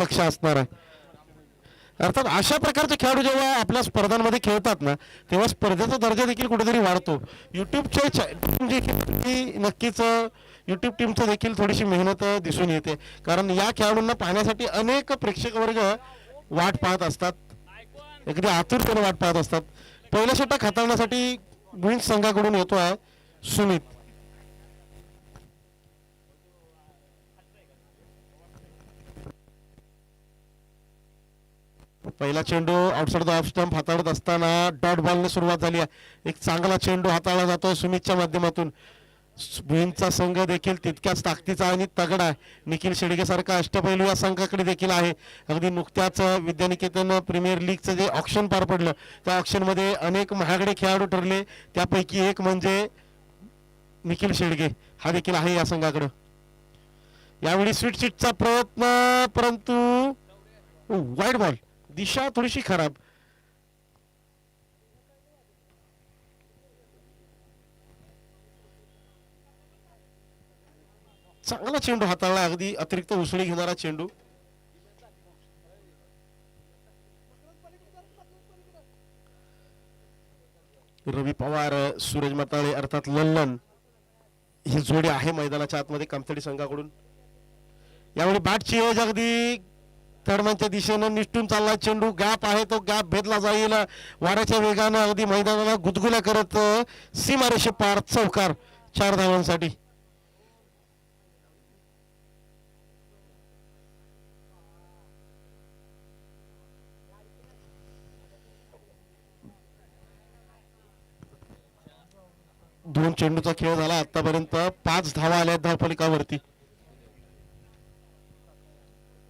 पक्ष असणार आहे. अर्थात अशा प्रकारचे खेळाडू जेव्हा आपल्या स्पर्धांमध्ये खेळतात ना तेव्हा स्पर्धेचा दर्जा देखील कुठेतरी वाढतो. यूट्यूबचे टीम जी नक्कीच यूट्यूब टीमचं देखील थोडीशी मेहनत दिसून येते, कारण या खेळाडूंना पाहण्यासाठी अनेक प्रेक्षक वर्ग वाट पाहत असतात, अगदी आतुरतेने वाट पाहत असतात. पहिल्या षटक हाताळण्यासाठी क्वीन्स संघाकडून येतो आहे सुमित. पहिला चेंडू आउटसाइड द ऑफ स्टंप हाताळत असताना डॉट बॉलने सुरुवात झाली आहे. एक चांगला चेंडू हाताळला जातो सुमितच्या माध्यमातून. भुईंचा संघ देखील तितक्याच ताकदीचा आणि तगडा आहे. निखिल शेडगे सारखा अष्टपैलू या संघाकडे देखील आहे. अगदी नुकत्याच विद्यानिकेतन प्रीमियर लीगचं जे ऑक्शन पार पडलं त्या ऑक्शनमध्ये अनेक महागडे खेळाडू ठरले, त्यापैकी एक म्हणजे निखिल शेडगे हा देखील आहे या संघाकडे. यावेळी स्वीट शीटचा प्रयत्न, परंतु वाईड बॉल, दिशा थोडीशी खराब. चांगला चेंडू हाताळला, अगदी अतिरिक्त उसळी घेणारा चेंडू. रवी पवार, सूरज मताळे अर्थात लल्लन ही जोडी आहे मैदानाच्या आतमध्ये कामतडी संघाकडून. यावेळी बॅटची एज अगदी थर्डमॅनच्या दिशेनं निष्ठून चालला चेंडू. गॅप आहे, तो गॅप भेदला जाईल. वाऱ्याच्या वेगानं अगदी मैदानाला गुदगुल्या करत सीमारेषे पार चौकार 4 धावांसाठी. दोन चेंडूचा खेळ झाला आतापर्यंत. 5 धावा आल्या धावफलकावरती.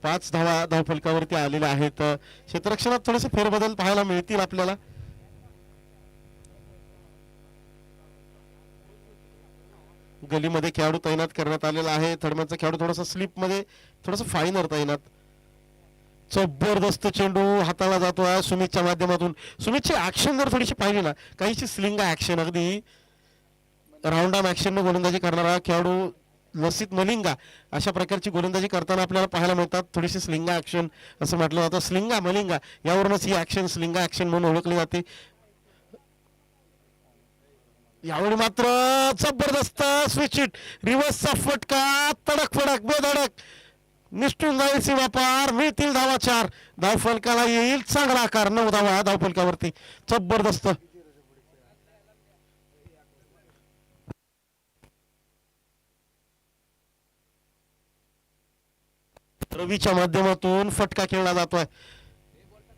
5 धावा धावफलकावरती आलेल्या आहेत. क्षेत्ररक्षणात थोडेसे फेरबदल पाहायला मिळतील आपल्याला. गलीमध्ये खेळाडू तैनात करण्यात आलेला आहे. थर्डमॅनचा खेळाडू थोडासा स्लिप मध्ये, थोडासा फायनर तैनात. जबरदस्त चेंडू हाताळला जातो आहे सुमितच्या माध्यमातून. सुमितची ऍक्शन जर थोडीशी पाहिली ना, काहीशी स्लिंग ऍक्शन, अगदी राऊंड आर्म ऍक्शन ने गोलंदाजी करणारा खेळाडू लसित मलिंगा अशा प्रकारची गोलंदाजी करताना आपल्याला पाहायला मिळतात. थोडीशी स्लिंगा ऍक्शन असं म्हटलं जातं. स्लिंगा मलिंगा यावरूनच ही ऍक्शन स्लिंगा ऍक्शन म्हणून ओळखली जाते. यावेळी मात्र जबरदस्त स्विच हिट, रिव्हर्सचा फटका, तडक फडक बेधडक निष्ठून जाईल सीमा पार. मिळतील धावा 4. धावफलकाला येईल चांगला आकार. 9 धावा धावफलकावरती. जबरदस्त. रवीच्या माध्यमातून फटका खेळला जातोय.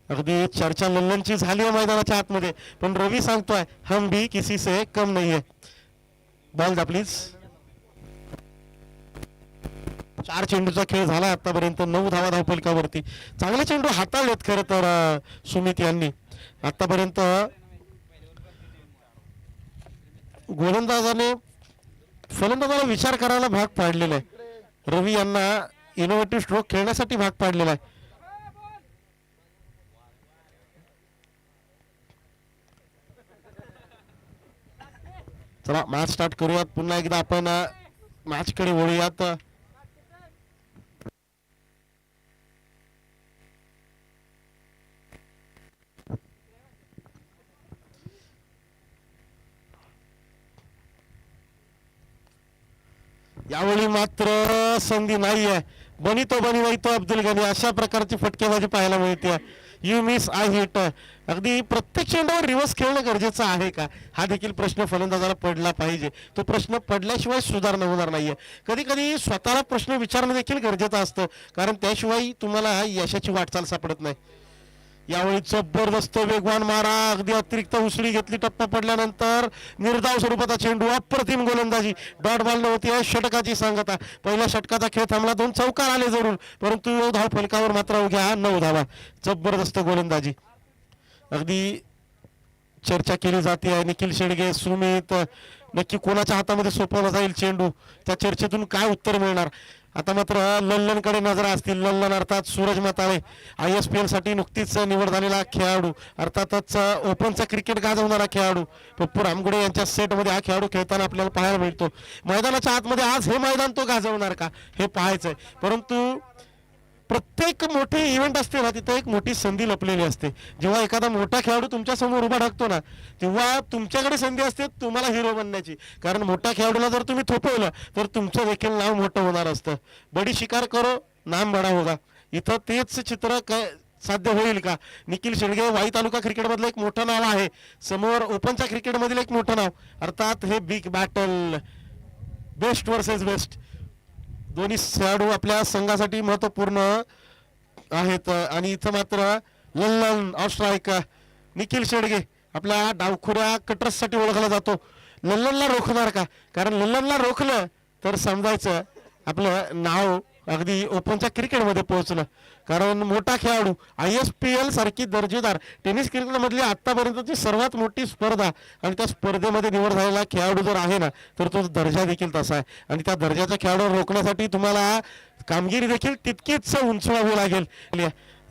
अगदी चर्चा लल्लनची झाली आहे मैदानाच्या आतमध्ये, पण रवी सांगतोय हम भी किसी से कम नहीं है. बॉल द्या प्लीज. 4 चेंडूचा खेळ झाला आतापर्यंत. 9 धावा धावफलकावरती. चांगले चेंडू हाताळलेत खरं तर सुमित यांनी आतापर्यंत. गोलंदाजाने फलंदाजाला विचार करायला भाग पाडलेला आहे. रवी यांना इनोव्हेटिव्ह स्ट्रोक खेळण्यासाठी भाग पाडलेला आहे. चला मॅच स्टार्ट करूयात. पुन्हा एकदा आपण मॅच कडे वळूयात. यावेळी मात्र संधी नाहीये. बनितो बनिवायतो अब्दुल गनी अशा प्रकारची फटकेबाजी पाहायला मिळते. You miss I hit. अगदी प्रत्येक चेंडूवर रिव्हर्स खेळणं गरजेचं आहे का, हा देखील प्रश्न फलंदाजाला पडला पाहिजे. तो प्रश्न पडल्याशिवाय सुधारणा होणार नाहीये. कधी कधी स्वतःला प्रश्न विचारणं देखील गरजेचं असतं, कारण त्याशिवाय तुम्हाला यशाची वाटचाल सापडत नाही. यावेळी जबरदस्त वेगवान मारा, अगदी अतिरिक्त उसळी घेतली टप्पा पडल्यानंतर. निर्धाव स्वरूपाचा चेंडू, अप्रतिम गोलंदाजी. डॉट बॉल नव्हती, षटकाची सांगता. पहिल्या षटकाचा खेळ थांबला, 2 चौकार आले जरूर, परंतु धाव फलकावर मात्र अवघ्या 9 धावा. जबरदस्त गोलंदाजी. अगदी चर्चा केली जाते आहे निखिल शेडगे सुमित नक्की कोणाच्या हातामध्ये सोपवला जाईल चेंडू, त्या चर्चेतून काय उत्तर मिळणार. आता मात्र लल्लनकडे नजर असतील. लल्लन अर्थात सूरज मताळे, ISPL साठी नुकतीच निवड झालेला खेळाडू, अर्थातच ओपनचा क्रिकेट गाजवणारा खेळाडू. पप्पू रामगुडे यांच्या सेटमध्ये हा खेळाडू खेळताना आपल्याला पाहायला मिळतो. मैदानाच्या आतमध्ये आज हे मैदान तो गाजवणार का हे पाहायचंय. परंतु प्रत्येक मोठी इव्हेंट असते ना तिथे एक मोठी संधी लपलेली असते. जेव्हा एखादा मोठा खेळाडू तुमच्या समोर उभा टाकतो ना तेव्हा तुमच्याकडे संधी असते तुम्हाला हिरो बनण्याची. कारण मोठ्या खेळाडूला जर तुम्ही थोपवलं तर तुमचं देखील नाव मोठं होणार असतं. बडी शिकार करो नाम बडा होगा. इथं तेच चित्र काय साध्य होईल का? निखिल शेळगे वाई तालुका क्रिकेटमधलं एक मोठं नाव आहे, समोर ओपनच्या क्रिकेटमधील एक मोठं नाव. अर्थात हे big battle, best versus best. दोन्ही खेळाडू आपल्या संघासाठी महत्वपूर्ण आहेत. आणि इथं मात्र लल्लन ऑस्ट्राईक निखिल शेडगे आपल्या डावखुऱ्या कटर्ससाठी ओळखला जातो. लल्लनला रोखणार का? कारण लल्लनला रोखलं तर समजायचं आपलं नाव अगदी ओपनच्या क्रिकेटमध्ये पोहोचलं. कारण मोठा खेळाडू ISPL सारखी दर्जेदार टेनिस क्रिकेटमधली आतापर्यंतची सर्वात मोठी स्पर्धा आणि त्या स्पर्धेमध्ये निवड झालेला खेळाडू जर आहे ना तर तो दर्जा देखील तसा आहे. आणि त्या दर्जाच्या खेळाडूला रोखण्यासाठी तुम्हाला कामगिरी देखील तितकीच उंचवावी लागेल.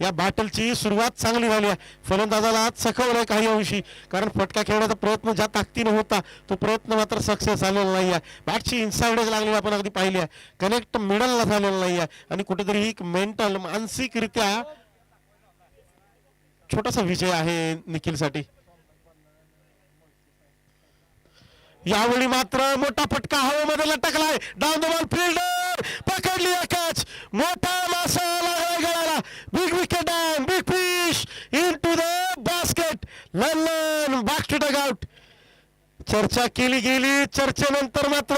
या बॅटलची सुरुवात चांगली झाली आहे. फलंदाजाला चकवलंय काही अंशी, कारण फटका खेळण्याचा प्रयत्न ज्या ताकदीने होता तो प्रयत्न मात्र सक्सेस झालेला नाही आहे. बॅटची इनसाइड एज लागलेली आपण अगदी पाहिली आहे, कनेक्ट मिडलला झालेला नाही आहे. आणि कुठेतरी एक मेंटल मानसिकरित्या छोटासा विजय आहे निखिलसाठी. यावेळी मात्र मोठा फटका हवेमध्ये लटकलाय. डाऊन द बॉल फिल्डर पकडली कॅच. मोठा मासा लागला गळाला. Big wicket down, big fish into the basket. Lallan back to dugout. चर्चा केली गेली, चर्चेनंतर मात्र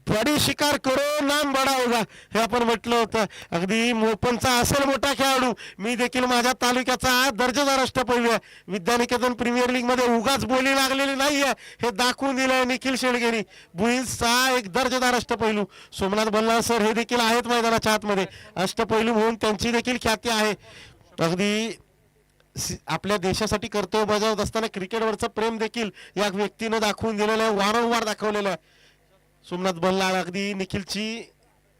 बडी शिकार करो नाम बडा होगा हे आपण म्हटलं होतं. अगदी ओपनचा असेल मोठा खेळाडू, मी देखील माझ्या तालुक्याचा दर्जेदार अष्टपैलू आहे. विद्यानिकेतन प्रीमियर लीग मध्ये उगाच बोली लागलेली नाहीये हे दाखवून दिलंय निखिल शेळगेनी. बुईंसचा एक दर्जेदार अष्टपैलू. सोमनाथ बल्लाळ सर हे देखील आहेत मैदानाच्या आतमध्ये. अष्टपैलू म्हणून त्यांची देखील ख्याती आहे. अगदी आपल्या देशासाठी कर्तव्य बजावत असताना क्रिकेटवरचं प्रेम देखील या व्यक्तीनं दाखवून दिलेलं आहे, वारंवार दाखवलेलं आहे. सोमनाथ बल्लाळ अगदी निखिलची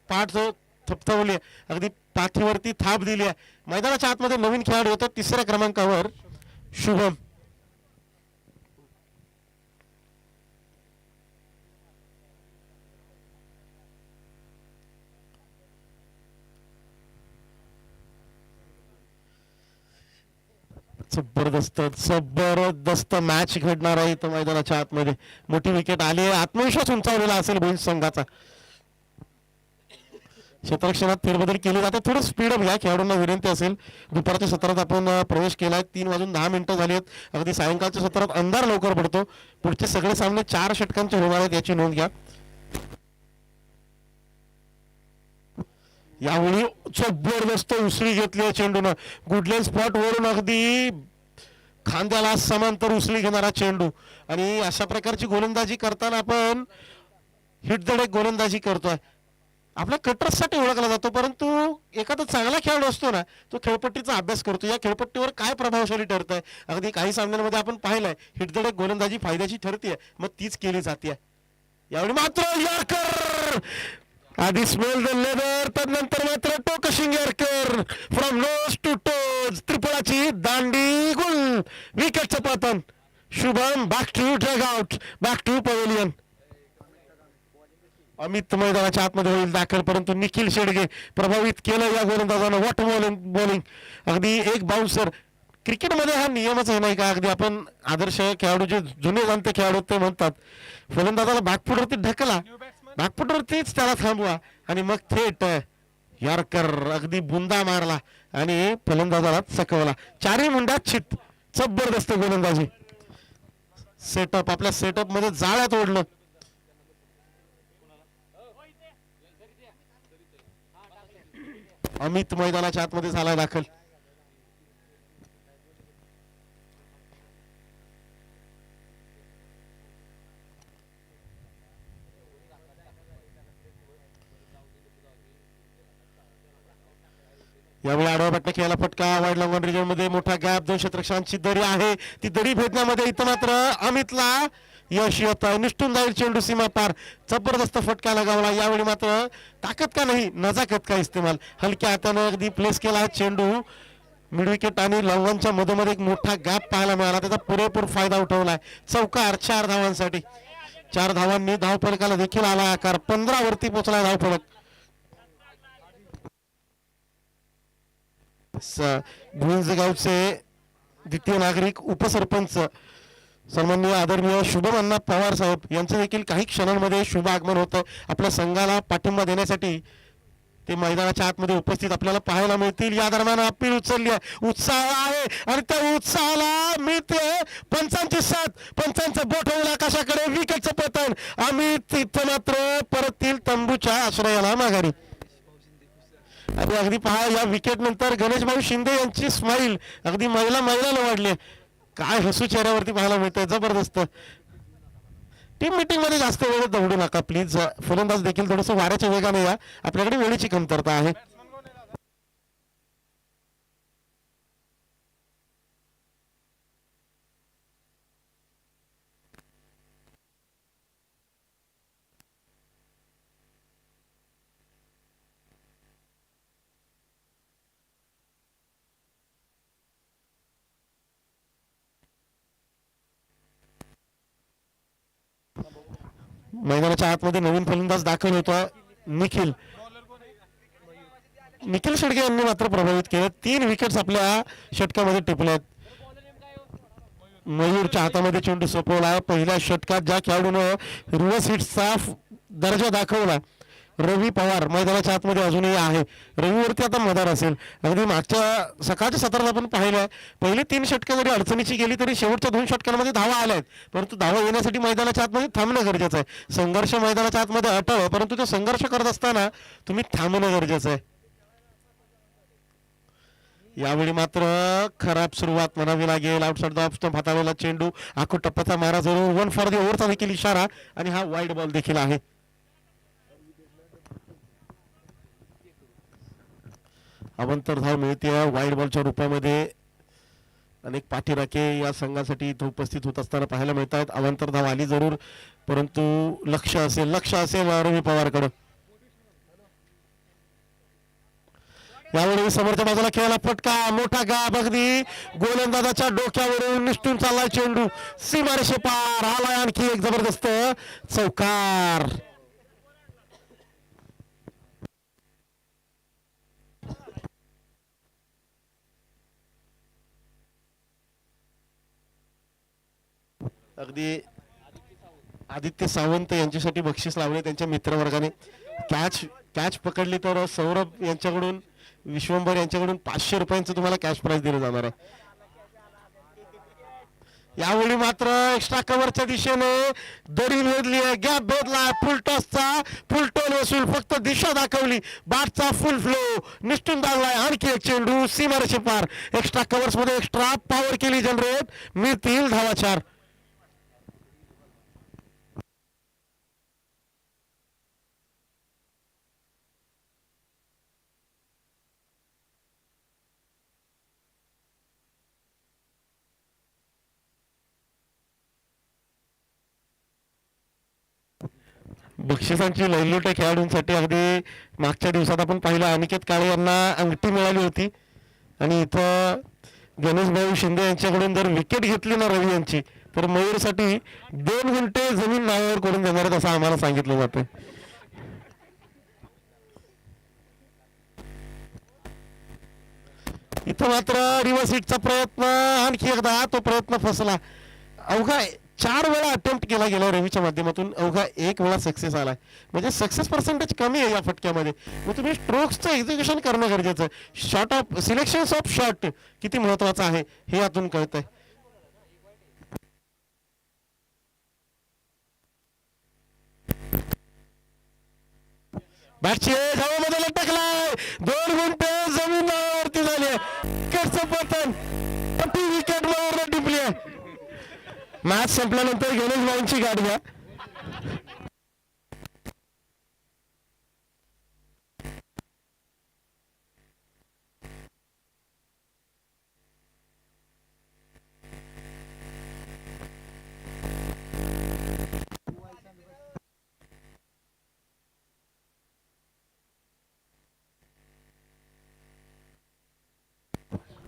पाठ थपथवली, अगदी पाठीवरती थाप दिली आहे. मैदानाच्या आतमध्ये नवीन खेळाडू होता 3ऱ्या क्रमांकावर शुभम. जबरदस्त मॅच घडणार आहे इथं मैदानाच्या आतमध्ये. मोठी विकेट आली आहे, आत्मविश्वास उंचावलेला असेल भुईंज संघाचा. क्षेत्ररक्षणात फेरबदल केले जाते, थोडं स्पीडअप घ्या. खेळाडूंना विनंती असेल. दुपारच्या सत्रात आपण प्रवेश केलाय, 3:10 झाली आहेत. अगदी सायंकाळच्या सत्रात अंधार लवकर पडतो. पुढचे सगळे सामने 4 षटकांचे होणार आहेत याची नोंद घ्या. यावेळी जबरदस्त उसळी घेतली आहे चेंडूनं. गुडलेन स्पॉट वरून अगदी खांद्याला समांतर उसळी घेणारा चेंडू. आणि अशा प्रकारची गोलंदाजी करताना आपण हिट द डेक गोलंदाजी करतोय. आपल्या कटर्ससाठी ओळखला जातो, परंतु एखादा चांगला खेळाडू असतो ना तो खेळपट्टीचा अभ्यास करतो. या खेळपट्टीवर काय प्रभावशाली ठरत आहे. अगदी काही सामन्यांमध्ये आपण पाहिलंय हिट द डेक गोलंदाजी फायद्याची ठरते, मग तीच केली जाते. यावेळी मात्र यॉर्कर आधी स्मेल द लेदर, तदनंतर मात्र टोकशिंग yorker from nose to toes. त्रिपुराची दांडी गुल. विकेटचं पतन. Shubham back to drag out, back to pavilion. Amit मैदानाच्या आतमध्ये होईल दाखल, परंतु निखिल शेडगे प्रभावित केलं या गोलंदाजानं. What bowling. अगदी एक बाउन्सर. क्रिकेटमध्ये हा नियमच आहे नाही का. अगदी आपण आदर्श खेळाडू जे जुने जाणते खेळाडू ते म्हणतात फलंदाजाला बॅकफुटवरती ढकला, बॅकफुटवरतीच त्याला थांबवा आणि मग थेट यॉर्कर अगदी बुंदा मारला आणि फलंदाजाला चकवला. 4ही मुंड्यात छित. जबरदस्त गोलंदाजी. सेटअप आपल्या सेटअप मध्ये जाळ्यात ओढलं. अमित मैदानाच्या आतमध्ये झाला दाखल. यावेळी आडवा पट्टा खेळायला फटका. वाईड लॉंग रिजन मध्ये मोठा गॅप. 2 क्षेत्ररक्षकांची दरी आहे, ती दरी भेदण्यामध्ये इथं मात्र अमितला यश येत. निष्ठून जाईल चेंडू सीमा पार. जबरदस्त फटका लगावला. यावेळी मात्र ताकद का नाही नजाकत का इस्तेमाल. हलक्या हाताने अगदी प्लेस केला चेंडू. मिड विकेट आणि लॉंगनच्या मधोमध एक मोठा गॅप पाहायला मिळाला, त्याचा पुरेपूर फायदा उठवलाय. चौकार 4 धावांसाठी. 4 धावांनी धावफलकाला देखील आला आकार. 15 वरती पोहोचला धावफलक. भुईंज गावचे द्वितीय नागरिक उपसरपंच सन्माननीय आदरणीय शुभम अण्णा पवार साहेब यांचं देखील काही क्षणांमध्ये शुभ आगमन होतं. आपल्या संघाला पाठिंबा देण्यासाठी ते मैदानाच्या आतमध्ये उपस्थित आपल्याला पाहायला मिळतील. या दरम्यान अपील उचलली आहे, उत्साह आहे आणि त्या उत्साहाला मिळते पंचांची साथ. पंचांचं बोट होईल आकाशाकडे, विकेटचं पतन. आम्ही तिथं मात्र परतील तंबूच्या आश्रयाला माघारी. आणि अगदी पहा या विकेट नंतर गणेशभाऊ शिंदे यांची स्माईल अगदी महिलाला वाढली. काय हसू चेहऱ्यावरती पाहायला मिळतंय, जबरदस्त. टीम मीटिंग मध्ये जास्त वेळ दौडू नका प्लीज. फलंदाज देखील थोडंसं वाऱ्याच्या वेगाने या, आपल्याकडे वेळेची कमतरता आहे. मैदानाच्या आतमध्ये नवीन फलंदाज दाखल होता निखिल शेडगे यांनी मात्र प्रभावित केलं. 3 विकेट्स आपल्या षटकामध्ये टिपल्यात. मयूरच्या हातामध्ये चेंडू सोपवला. पहिल्या षटकात ज्या खेळाडूनं रिव्हर्स हिट्सचा दर्जा दाखवला रवी पवार मैदानाच्या आतमध्ये अजूनही आहे. रवीवरती आता मदार असेल. अगदी मागच्या सकाळच्या सत्रात आपण पाहिलं पहिले 3 षटकं जरी अडचणीची गेली तरी शेवटच्या 2 षटकांमध्ये धावा आल्या आहेत. परंतु धावा येण्यासाठी मैदानाच्या आतमध्ये थांबणं गरजेचं आहे. संघर्ष मैदानाच्या आतमध्ये अटळ आहे, परंतु तो संघर्ष करत असताना तुम्ही थांबणं गरजेचं आहे. यावेळी मात्र खराब सुरुवात म्हणावी लागेल. आउटसाइड द ऑफ स्टंप हाताळलेला चेंडू आखो टप्प्याचा मारा जरूर. 1 फॉर द ओव्हरचा देखील इशारा आणि हा वाईड बॉल देखील आहे. अवंतर धाव मिळते वाईड बॉलच्या रूपामध्ये. अनेक पाठीराखे या संघासाठी इथं उपस्थित होत असताना पाहायला मिळतात. अवंतर धाव आली जरूर, परंतु लक्ष असेल रवी पवारकडे. यावेळी समोरच्या बाजूला खेळायला फटका मोठा गाब अगदी गोलंदाजाच्या डोक्यावरून निष्ठून चाललाय चेंडू. सीमारेषे पार आलाय आणखी एक जबरदस्त चौकार. अगदी आदित्य सावंत यांच्यासाठी बक्षीस लावले त्यांच्या मित्रवर्गाने. कॅच पकडली तर सौरभ यांच्याकडून विश्वंभर यांच्याकडून 500 रुपयांचं तुम्हाला कॅश प्राइज दिलं जाणार आहे. यावेळी मात्र एक्स्ट्रा कव्हरच्या दिशेने दरी भेदली आहे, गॅप भेदला. फुल टॉसचा फुल टोल वसूल, फक्त दिशा दाखवली. बॅटचा फुल फ्लो निष्ठून लागलाय. आणखी एक चेंडू सीमारेषे पार. एक्स्ट्रा कव्हर्स मध्ये एक्स्ट्रा पॉवर केली जनरेट, मिळतील धावा 4. बक्षिसांची लयलूट आहे खेळाडूंसाठी. अगदी मागच्या दिवसात आपण पाहिलं अनिकेत काळे यांना अंगठी मिळाली होती आणि इथं गणेशभाऊ शिंदे यांच्याकडून जर विकेट घेतली ना रवी यांची तर मयूरसाठी 2 गुंठे जमीन नावावर करून देणार आहेत असं आम्हाला सांगितलं जातं. इथं मात्र रिव्हर्स हिटचा प्रयत्न आणखी एकदा तो प्रयत्न फसला. अवघा 4 वेळा अटेम्प्ट केला गेला रवीच्या माध्यमातून, अवघा 1 वेळा सक्सेस आलाय. म्हणजे सक्सेस पर्सेंटेज कमी आहे या फटक्यामध्ये. मग तुम्ही स्ट्रोक्सचं एक्झिक्युशन करणं गरजेचं आहे. Shot of selection of shot किती महत्वाचं आहे हे यातून कळतंय. बॅटची धावामध्ये लटकलाय. 2 गुंठे जमीन नावावरती झाली. विकेटचं पतन, विकेट नावावर टिपली आहे. मॅच संपल्यानंतर गणेश भाऊंची गाडी घ्या.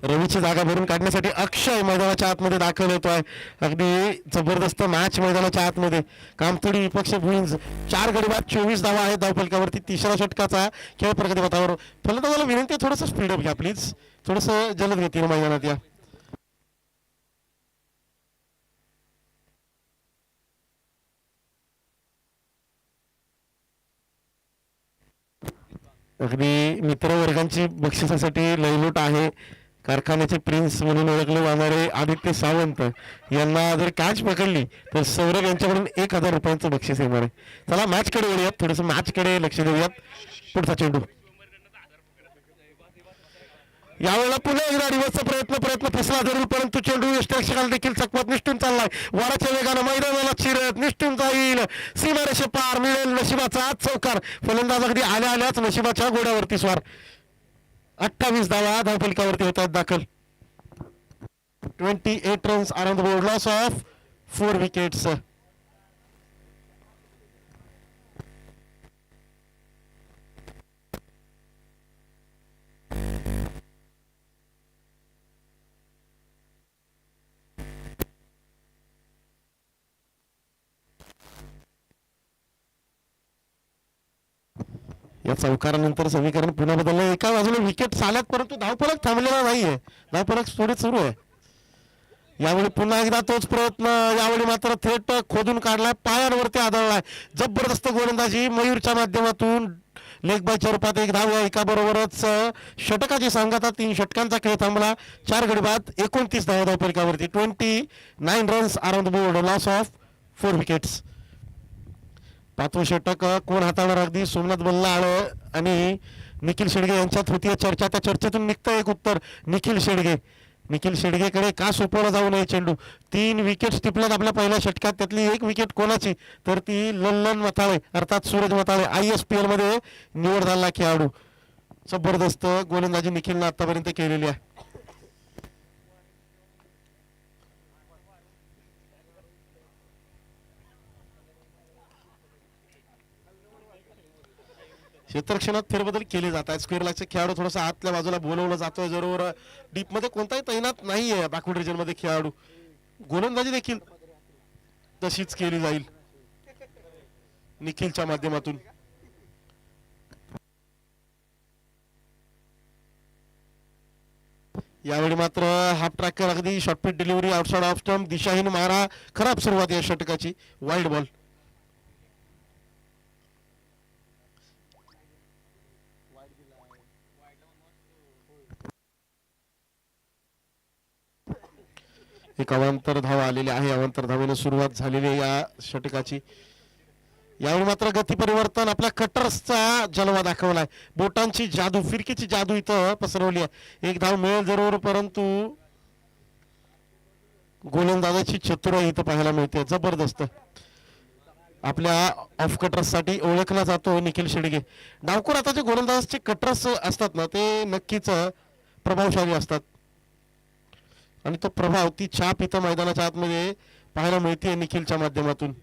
रवीची जागा भरून काढण्यासाठी अक्षय मैदानाच्या आतमध्ये दाखल होतोय. अगदी जबरदस्त मॅच मैदानाच्या आतमध्ये. कामतोडी विपक्ष भुईंज 4 गडी बाद 24 धावा आहेत धावफलकावरती. 3रा षटकाचा खेळ प्रगती पथावर. फलंदाजाला विनंती थोडंसं स्पीडअप घ्या प्लीज. थोडस जलद गतीने मैदानात या. अगदी मित्रवर्गांची बक्षिसासाठी लयलूट आहे. कारखान्याचे प्रिन्स म्हणून ओळखले जाणारे आदित्य सावंत यांना जर कॅच पकडली तर सौरभ यांच्याकडून 1,000 रुपयांचं बक्षीस येणार आहे. चला मॅचकडे वळूयात, थोडस मॅचकडे लक्ष देऊयात. पुढचा चेंडू यावेळेला पुन्हा एकदा रिव्हर्सचा प्रयत्न फसला जरूर, परंतु चेंडू यष्टरक्षकाला देखील चकमत निष्ठून चाललाय. वाराच्या वेगानं मैदानाला चिरत निष्ठून जाईल, सीमारेषे पार, मिळेल नशिबाचा आज चौकार. फलंदाज अगदी आल्याच नशिबाच्या घोड्यावरती स्वार. 28 धावा धावफलकावरती होतात दाखल. 28 runs around the board, loss of 4 wickets. या चौकारानंतर समीकरण पुन्हा बदललं. एका बाजूला विकेट आल्यात परंतु धावफलक थांबलेला नाहीये, धावफलक थोडी सुरू आहे. यावेळी पुन्हा एकदा तोच प्रयत्न, यावेळी मात्र थेट खोदून काढलाय, पायांवरती आदळलाय. जबरदस्त गोलंदाजी मयूरच्या माध्यमातून लेग बायच्या रूपात 1 धाव. एका बरोबरच षटकाची सांगता, 3 षटकांचा खेळ थांबला. 4 गडी बाद 29 धावा धावफलकावरती. 29 runs around the board, loss of 4 wickets. 5वं षटक कोण हाताळणार? अगदी सोमनाथ बल्लाळ आणि निखिल शेडगे यांच्यात होती चर्चा. त्या चर्चेतून निघतं एक उत्तर, निखिल शेडगेकडे का सोपवला जाऊ नये चेंडू. 3 विकेट्स टिपल्यात आपल्या पहिल्या षटकात, त्यातली 1 विकेट कोणाची तर ती लल्लन मथाळे अर्थात सूरज मथाळे, ISPL मध्ये निवड झाला खेळाडू. जबरदस्त गोलंदाजी निखिलनं आतापर्यंत केलेली आहे. क्षेत्ररक्षणात फेरबदल केले जात आहेत. स्क्वेअर लाईनचे खेळाडू थोडासा आतल्या बाजूला बोलवलं जातोय, जरूर डीप मध्ये कोणताही तैनात नाहीये बॅकवर्ड रिजन मध्ये खेळाडू. गोलंदाजी देखील तशीच केली जाईल निखिलच्या माध्यमातून. यावेळी मात्र हाफ ट्रॅकर अगदी शॉर्टपिट डिलिव्हरी, आउटसाइड ऑफ स्टंप, दिशाहीन मारा. खराब सुरुवात या षटकाची, वाईड बॉल. एक अवांतर धावा आलेली आहे, अवांतर धावेने सुरुवात झालेली आहे या षटकाची. यावेळी मात्र गती परिवर्तन, आपल्या कटर्सचा जलवा दाखवलाय, बोटांची जादू, फिरकीची जादू इथं पसरवली आहे. 1 धाव मिळेल जरूर, परंतु गोलंदाजाची चतुराई इथं पाहायला मिळते. जबरदस्त आपल्या ऑफ कटर्स साठी ओळखला जातो निखिल शेडगे. डावखोर आता जे गोलंदाजाचे कटर्स असतात ना, ते नक्कीच प्रभावशाली असतात आणि तो प्रभाव, ती छाप इथं मैदानाच्या आतमध्ये पाहायला मिळते निखिलच्या माध्यमातून.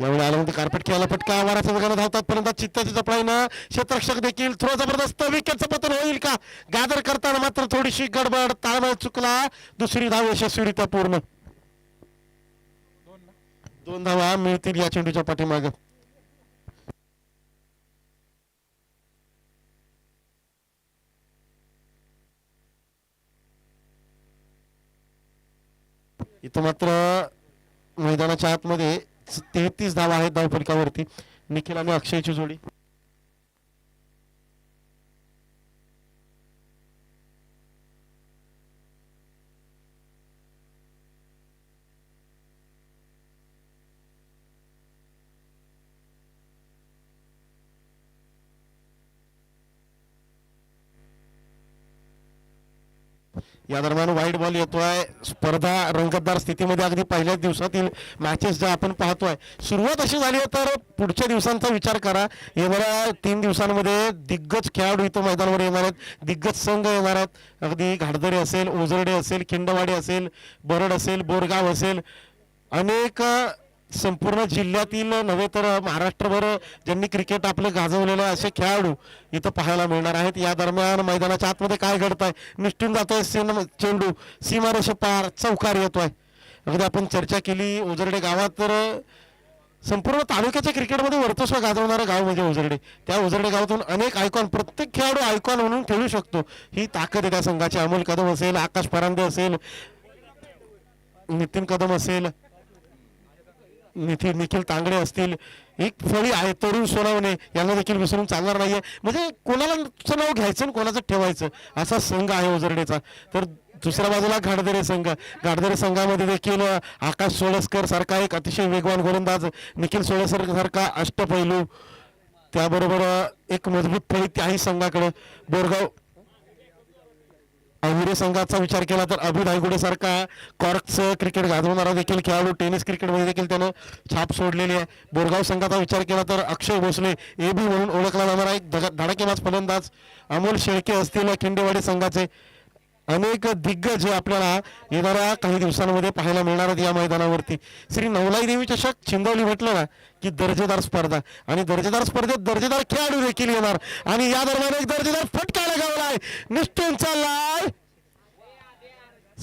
यावेळी आलं म्हणते कार्पेट खेळायला फटका, वाराच्या वेगानं धावतात परंतु चित्ताची जपळाईनं क्षेत्ररक्षक देखील थोडं जबरदस्त. विकेटचं पतन होईल का? गॅदर करताना मात्र थोडीशी गडबड, ताळमेळ चुकला. 2री धाव यशस्वीरित्या पूर्ण. 2 धावा मिळतील या चेंडूच्या पाठीमागे. इथं मात्र मैदानाच्या आतमध्ये 33 धावा आहेत धावफलकावरती. निखिल आणि अक्षयची जोडी. या दरम्यान वाईड बॉल येतोय. स्पर्धा रंगतदार स्थितीमध्ये अगदी पहिल्याच दिवसातील मॅचेस ज्या आपण पाहतोय, सुरुवात अशी झाली आहे तर पुढच्या दिवसांचा विचार करा. येणाऱ्या 3 दिवसांमध्ये दिग्गज खेळाडू इथं मैदानावर येणार आहेत, दिग्गज संघ येणार आहेत. अगदी घाटदरे असेल, ओझरडे असेल, खिंडवाडी असेल, बरड असेल, बोरगाव असेल, अनेक संपूर्ण जिल्ह्यातील नव्हे तर महाराष्ट्रभर ज्यांनी क्रिकेट आपलं गाजवलेलं असे खेळाडू इथं पाहायला मिळणार आहेत. या दरम्यान मैदानाच्या आतमध्ये काय घडतंय? निष्ठून जातोय चेंडू, सीमारेषे पार, चौकार येतोय. अगदी आपण चर्चा केली ओझरडे गावात तर संपूर्ण तालुक्याच्या क्रिकेटमध्ये वर्चस्व गाजवणारं गाव म्हणजे उजरडे. त्या उजरडे गावातून अनेक आयकॉन, प्रत्येक खेळाडू आयकॉन म्हणून खेळू शकतो, ही ताकद आहे त्या संघाची. अमोल कदम असेल, आकाश परांदे असेल, नितीन कदम असेल, निखिल तांगडे असतील, एक फळी आहे तरुण सोनावणे, यांना देखील विसरून चालणार नाहीये. म्हणजे कोणाला नाव घ्यायचं आणि कोणाचं ठेवायचं असा संघ आहे उजरडेचा. तर दुसऱ्या बाजूला घाटदरे संघ, घाटदरे संघामध्ये देखील आकाश सोळसकर सारखा एक अतिशय वेगवान गोलंदाज, निखिल सोळसकर सारखा अष्टपैलू, त्याबरोबर एक मजबूत फळी त्याही संघाकडे. बोरगाव अहिरे संघाचा विचार केला तर अभि धायगुडे सारखा कॉर्कचं क्रिकेट गाजवणारा देखील खेळाडू, टेनिस क्रिकेटमध्ये देखील त्यानं छाप सोडलेली आहे. बोरगाव संघाचा विचार केला तर अक्षय भोसले, एबी म्हणून ओळखला जाणारा एक धडाकेबाज फलंदाज. अमोल शेळके असतील खिंडेवाडी संघाचे. अनेक दिग्गज आपल्याला येणाऱ्या काही दिवसांमध्ये पाहायला मिळणार आहेत या मैदानावरती. श्री नवलाई देवी चषक चिंदवली म्हटलं ना की दर्जेदार स्पर्धा, आणि दर्जेदार स्पर्धेत दर्जेदार खेळाडू देखील येणार. आणि या दरम्यान एक दर्जेदार फटका लगावलाय, निष्ठून चाललाय,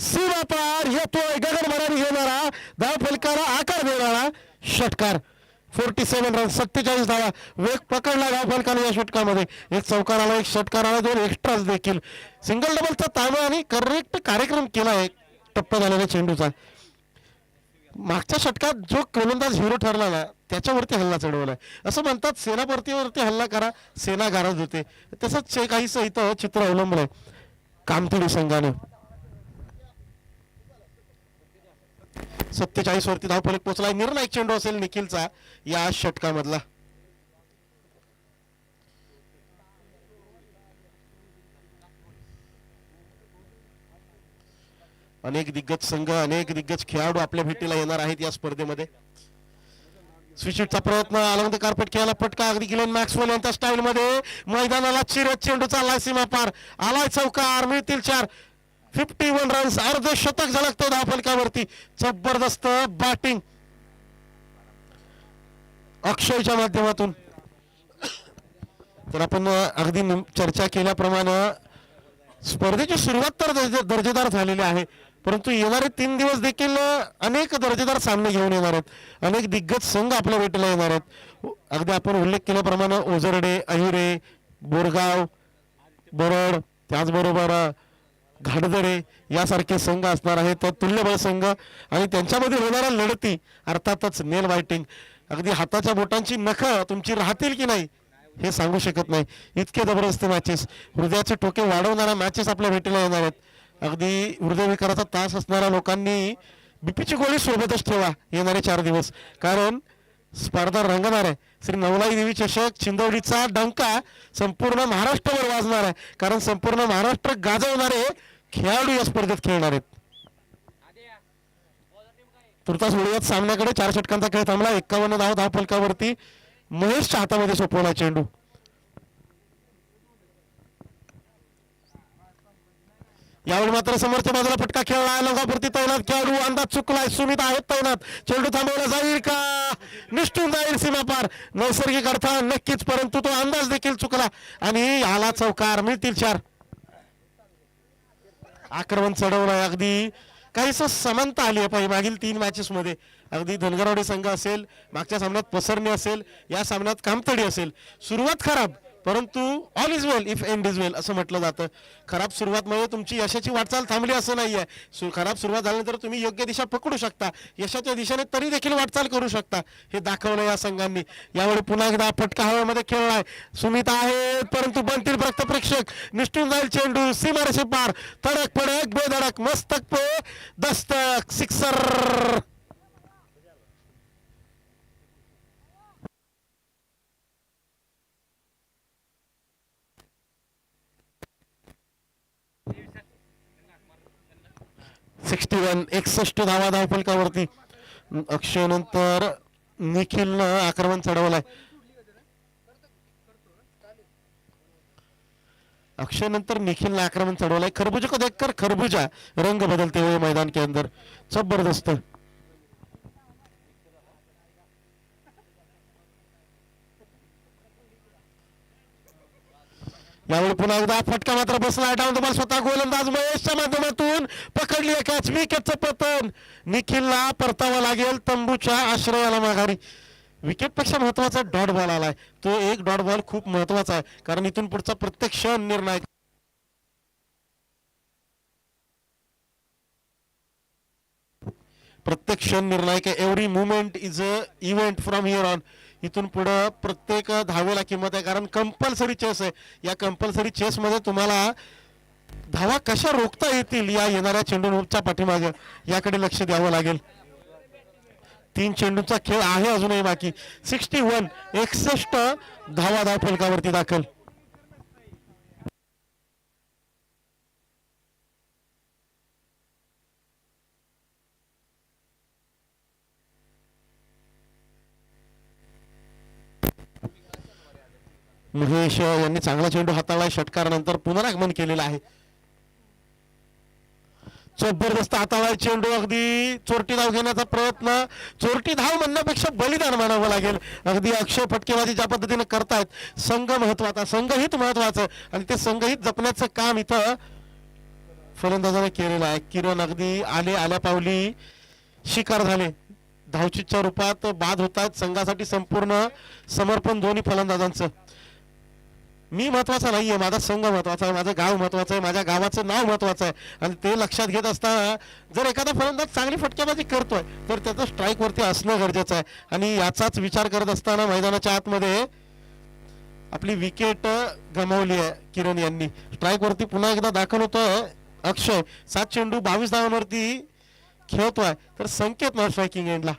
सीमा पार येतोय गगनभरारी घेणारा, धाव फलकाला आकार देणारा षटकार. 47 रन, 47 धावा, वेग पकडला धाव फलकाने या षटकामध्ये. एक चौकार आला, एक षटकार आला, 2 एक्स्ट्राच देखील. सिंगल डबलचा ताबा आणि करेक्ट कार्यक्रम केला आहे टप्पा झालेल्या चेंडूचा. मागच्या षटकात जो गोलंदाज हिरो ठरला ना त्याच्यावरती हल्ला चढवलाय. असं म्हणतात सेनापतीवरती हल्ला करा, सेना गारज होते. तसंच काहीसं इथं चित्र अवलंबलंय कामतडी संघाने. 47 वरती धावफलक पोहोचलाय. निर्णायक चेंडू असेल निखिलचा या षटकामधला. अनेक दिग्गज संघ, अनेक दिग्गज खेळाडू आपल्या भेटीला येणार आहेत या स्पर्धेमध्ये. स्विचिटचा प्रयत्न, अलंग कार्पेट खेळायला फटका, अगदी गिलेन मॅक्सवेल यांच्या स्टाईल मध्ये मैदानाला चिरत चेंडू चाललाय, सीमा पार आलाय, चौकार, मिळतील 4. 51 रन्स, अर्ध शतक झळकतो धावफलकावरती. जबरदस्त बॅटिंग अक्षयच्या माध्यमातून. तर आपण अगदी चर्चा केल्याप्रमाणे स्पर्धेची सुरुवात तर दर्जेदार झालेली आहे, परंतु येणारे 3 दिवस देखील अनेक दर्जेदार सामने घेऊन येणार आहेत. अनेक दिग्गज संघ आपल्या भेटीला येणार आहेत. अगदी आपण उल्लेख केल्याप्रमाणे ओझरडे, अहिरे, बोरगाव, बरड, त्याचबरोबर घाटदरे यासारखे संघ असणार आहेत. तुल्यबळ संघ आणि त्यांच्यामध्ये होणाऱ्या लढती, अर्थातच नेल बायटिंग. अगदी हाताच्या बोटांची नखं तुमची राहतील की नाही हे सांगू शकत नाही, इतके जबरदस्त मॅचेस, हृदयाचे टोके वाढवणाऱ्या मॅचेस आपल्या भेटीला येणार आहेत. अगदी हृदयविकाराचा त्रास असणाऱ्या लोकांनी बीपीची गोळी सोबतच ठेवा येणारे 4 दिवस, कारण स्पर्धा रंगणार आहे. श्री नवलाई देवी चषक चिंदवलीचा डंका संपूर्ण महाराष्ट्रावर वाजणार आहे, कारण संपूर्ण महाराष्ट्र गाजवणारे खेळाडू या स्पर्धेत खेळणार आहेत. तुर्तास वेळेत सामन्याकडे 4 षटकांचा खेळ थांबला. 51 धाव फलकावरती महेशच्या हातामध्ये सोपवला चेंडू. यावेळी मात्र समोरच्या बाजूला फटका खेळला, लंगापुरती तैनात खेळाडू, अंदाज चुकलाय, सुमित आहेत तैनात, चेंडू थांबवला जाईल का, निष्ठून जाईल सीमा पार. नैसर्गिक अर्थ नक्कीच, परंतु तो अंदाज देखील चुकला आणि आला चौकार, मिळतील 4. आक्रमण चढवलंय, अगदी काहीसं समानता आली आहे पाहिजे मागील 3 मॅचेस मध्ये. अगदी धनगरवाडी संघ असेल, मागच्या सामन्यात पसरणे असेल, या सामन्यात कामतडी असेल. सुरुवात खराब, परंतु all is well if end is well असं म्हटलं जातं. खराब सुरुवात म्हणजे तुमची यशाची वाटचाल थांबली असं नाहीये. खराब सुरुवात झाल्यानंतर तुम्ही योग्य दिशा पकडू शकता, यशाच्या दिशेने तरी देखील वाटचाल करू शकता, हे दाखवलं या संघांनी. यावेळी पुन्हा एकदा फटका हवेमध्ये खेळलाय, सुमित आहे, परंतु बनतील प्रेक्षक, निष्ठून जाईल चेंडू, सीमारेषे पार, तडक फडक बेधडक, मस्तक पे दस्तक, सिक्सर. (61) 61 धावा धावफलकावरती. अक्षय नंतर निखिलनं आक्रमण चढवलंय. अक्षय नंतर निखिलनं आक्रमण चढवलंय. खरबूजा को देखकर खरबूजा रंग बदलते हुए मैदान के अंदर. जबरदस्त. यावेळी पुन्हा एकदा फटका मात्र बसला, डाऊन द बॉल, स्वतः गोलंदाज महेशच्या माध्यमातून पकडली कॅच, विकेटचं पतन. निखिलला परतावा लागेल तंबूच्या आश्रयाला माघारी. विकेटपेक्षा महत्वाचा डॉट बॉल आलाय. तो एक डॉट बॉल खूप महत्वाचा आहे, कारण इथून पुढचा प्रत्येक क्षण निर्णायक. प्रत्येक क्षण निर्णायक आहे. Every movement is a event from here on. इथून पुढे प्रत्येक धावेला किंमत आहे, कारण कंपल्सरी चेस आहे. या कंपल्सरी चेस मध्ये तुम्हाला धावा कशा रोखता येतील या येणाऱ्या चेंडूच्या पाठीमागे याकडे लक्ष द्यावं लागेल. 3 चेंडूचा खेळ आहे अजूनही बाकी. 61 61 धावा धाव फलकावरती दाखल. महेश यांनी चांगला चेंडू हाताळला. षटकारानंतर पुनरागमन केलेलं आहे. जबरदस्त हाताळा चेंडू. अगदी चोरटी धाव घेण्याचा प्रयत्न. चोरटी धाव म्हणण्यापेक्षा बलिदान मानावं लागेल. अगदी अक्षय फटकेबाजी ज्या पद्धतीने करतायत. संघ महत्वाचा, संघहित महत्वाचं, आणि ते संघहित जपण्याचं काम इथं फलंदाजाने केलेलं आहे. किरण अगदी आल्या पावली शिकार झाले. धावचीच्या रूपात बाद होतात. संघासाठी संपूर्ण समर्पण दोन्ही फलंदाजांचं. मी महत्वाचा नाहीये, माझा संघ महत्वाचा आहे, माझं गाव महत्वाचं आहे, माझ्या गावाचं नाव महत्वाचं आहे. आणि ते लक्षात घेत असताना जर एखादा फलंदाज चांगली फटकेबाजी करतोय तर त्याचं स्ट्राईक वरती असणं गरजेचं आहे. आणि याचाच विचार करत असताना मैदानाच्या आतमध्ये आपली विकेट गमावली आहे किरण यांनी. स्ट्राईक वरती पुन्हा एकदा दाखल होतोय अक्षय. 7 चेंडू 22 धावांवरती खेळतोय, तर संकेत ना स्ट्रायकिंग एंडला.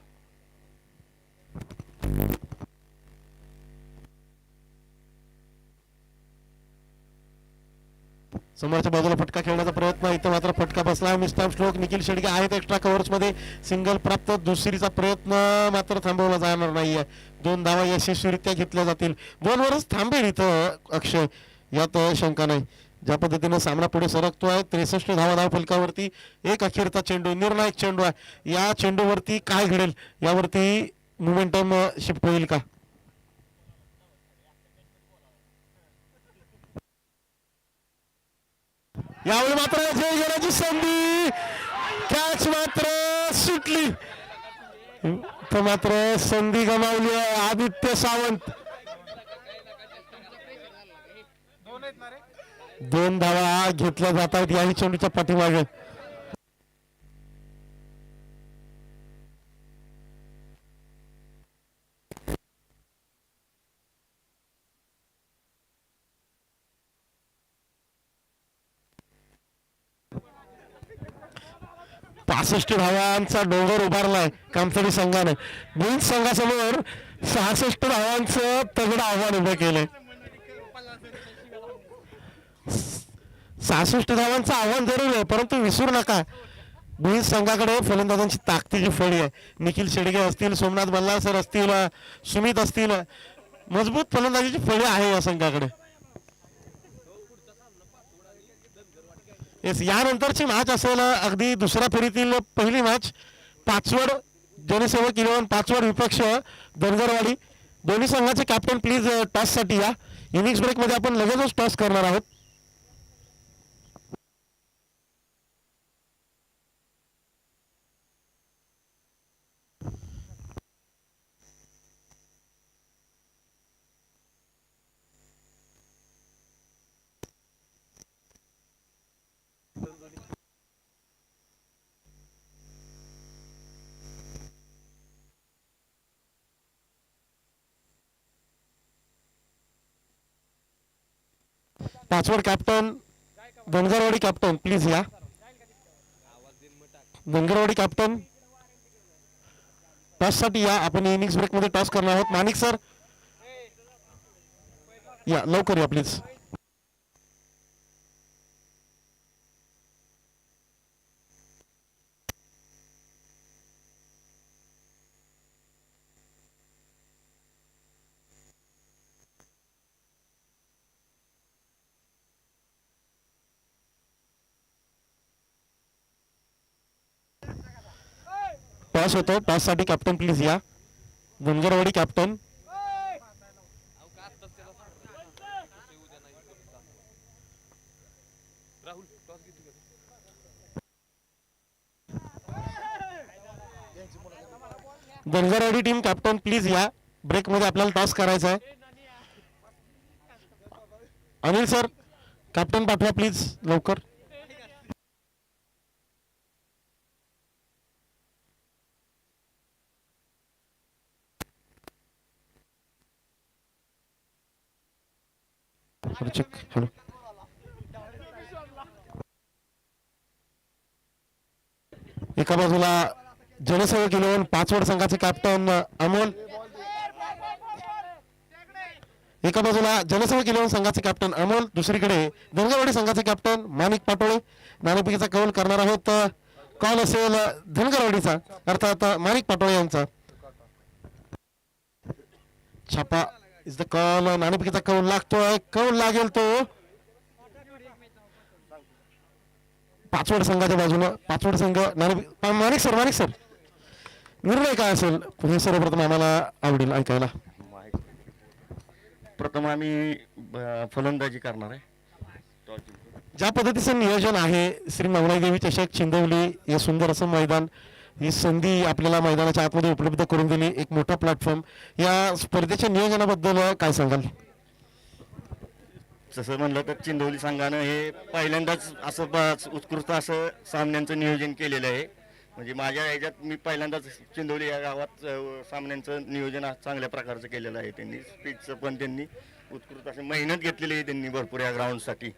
समोरच्या बाजूला फटका खेळण्याचा प्रयत्न. इथं मात्र फटका बसला. Mister stroke. निखिल शेडगे आहेत एक्स्ट्रा कव्हर्स मध्ये. सिंगल प्राप्त. दुसरीचा प्रयत्न मात्र थांबवला जाणार नाहीये. 2 धावा यशस्वीरित्या घेतल्या जातील. 2 वरच थांबेल इथं अक्षय, यात शंका नाही. ज्या पद्धतीने सामना पुढे सरकतोय. 63 धावा धाव फलकावरती. एक अखेरचा चेंडू, निर्णायक चेंडू आहे. या चेंडूवरती काय घडेल यावरती मोमेंटम शिफ्ट होईल का. यावेळी मात्र जय घेण्याची संधी. कॅच मात्र सुटली. तर मात्र संधी गमावली आहे आदित्य सावंत. 2 धावा घेतल्या जात आहेत याही चेंडूच्या पाठीमागे. पासष्ट धावांचा डोंगर उभारलाय कामसडी संघाने. बुल्स संघासमोर 66 धावांचं तगडं आव्हान उभं केलंय. 66 धावांचं आव्हान जरूर आहे, परंतु विसरू नका बुल्स संघाकडे फलंदाजांची ताकदीची फळी आहे. निखिल शेडगे असतील, सोमनाथ बल्लाळ सर असतील, सुमित असतील, मजबूत फलंदाजीची फळी आहे या संघाकडे. यानंतरची मॅच असेल अगदी दुसऱ्या फेरीतील पहिली मॅच. पाचवड जनसेवक 11 पाचवड विपक्ष धनगरवाडी. दोन्ही संघाचे कॅप्टन प्लीज टॉस साठी या. इनिंग्स ब्रेक मध्ये आपण लगेचच टॉस करणार आहोत. Pachwad captain, Dhangarwadi captain please या. धनगरवाडी कॅप्टन टॉस साठी या. आपण इनिंग्स ब्रेक मध्ये टॉस करणार आहोत. माणिक सर या, लवकर या प्लीज. टॉस होतो. टॉस साठी कॅप्टन प्लीज या. Dhangarwadi captain. Dhangarwadi team captain please या. ब्रेकमध्ये आपल्याला टॉस करायचा आहे. अनिल सर, कॅप्टन पाठवा प्लीज लवकर. हॅलो. एका बाजूला जनसेवक 11 पाचवड संघाचे कॅप्टन अमोल. एका बाजूला जनसेवक 11 संघाचे कॅप्टन अमोल, दुसरीकडे धनगरवाडी संघाचे कॅप्टन माणिक पाटोळे. नाणेफेकीचा कौल करणार आहोत. कॉल असेल धनगरवाडीचा, अर्थात माणिक पाटोळे यांचा. छापा इज द कॉल. नाणेफेकीचा कौल लागतोय, कौल लागेल तो पाचवड संघाच्या बाजूनं. पाचवड संघ माणिक सर निर्णय काय असेल हे सर्वप्रथम आम्हाला आवडेल ऐकायला. प्रथम आम्ही फलंदाजी करणार आहे. ज्या पद्धतीचं नियोजन आहे श्री नवनाई देवी चषक चिंदवली, हे सुंदर असं मैदान, ही संधी आपल्याला मैदानाच्या आतमध्ये उपलब्ध करून दिली, एक मोठा प्लॅटफॉर्म. या स्पर्धेच्या नियोजनाबद्दल काय सांगाल? तसं म्हणलं तर चिंदवली संघानं हे पहिल्यांदाच असं उत्कृष्ट असं सामन्यांचं नियोजन केलेलं आहे. म्हणजे माझ्या ह्याच्यात मी पहिल्यांदाच चिंदवली या गावात सामन्यांचं नियोजन चांगल्या प्रकारचं केलेलं आहे. त्यांनी स्पीडचं पण त्यांनी उत्कृष्ट असं मेहनत घेतलेली आहे त्यांनी भरपूर या ग्राउंडसाठी.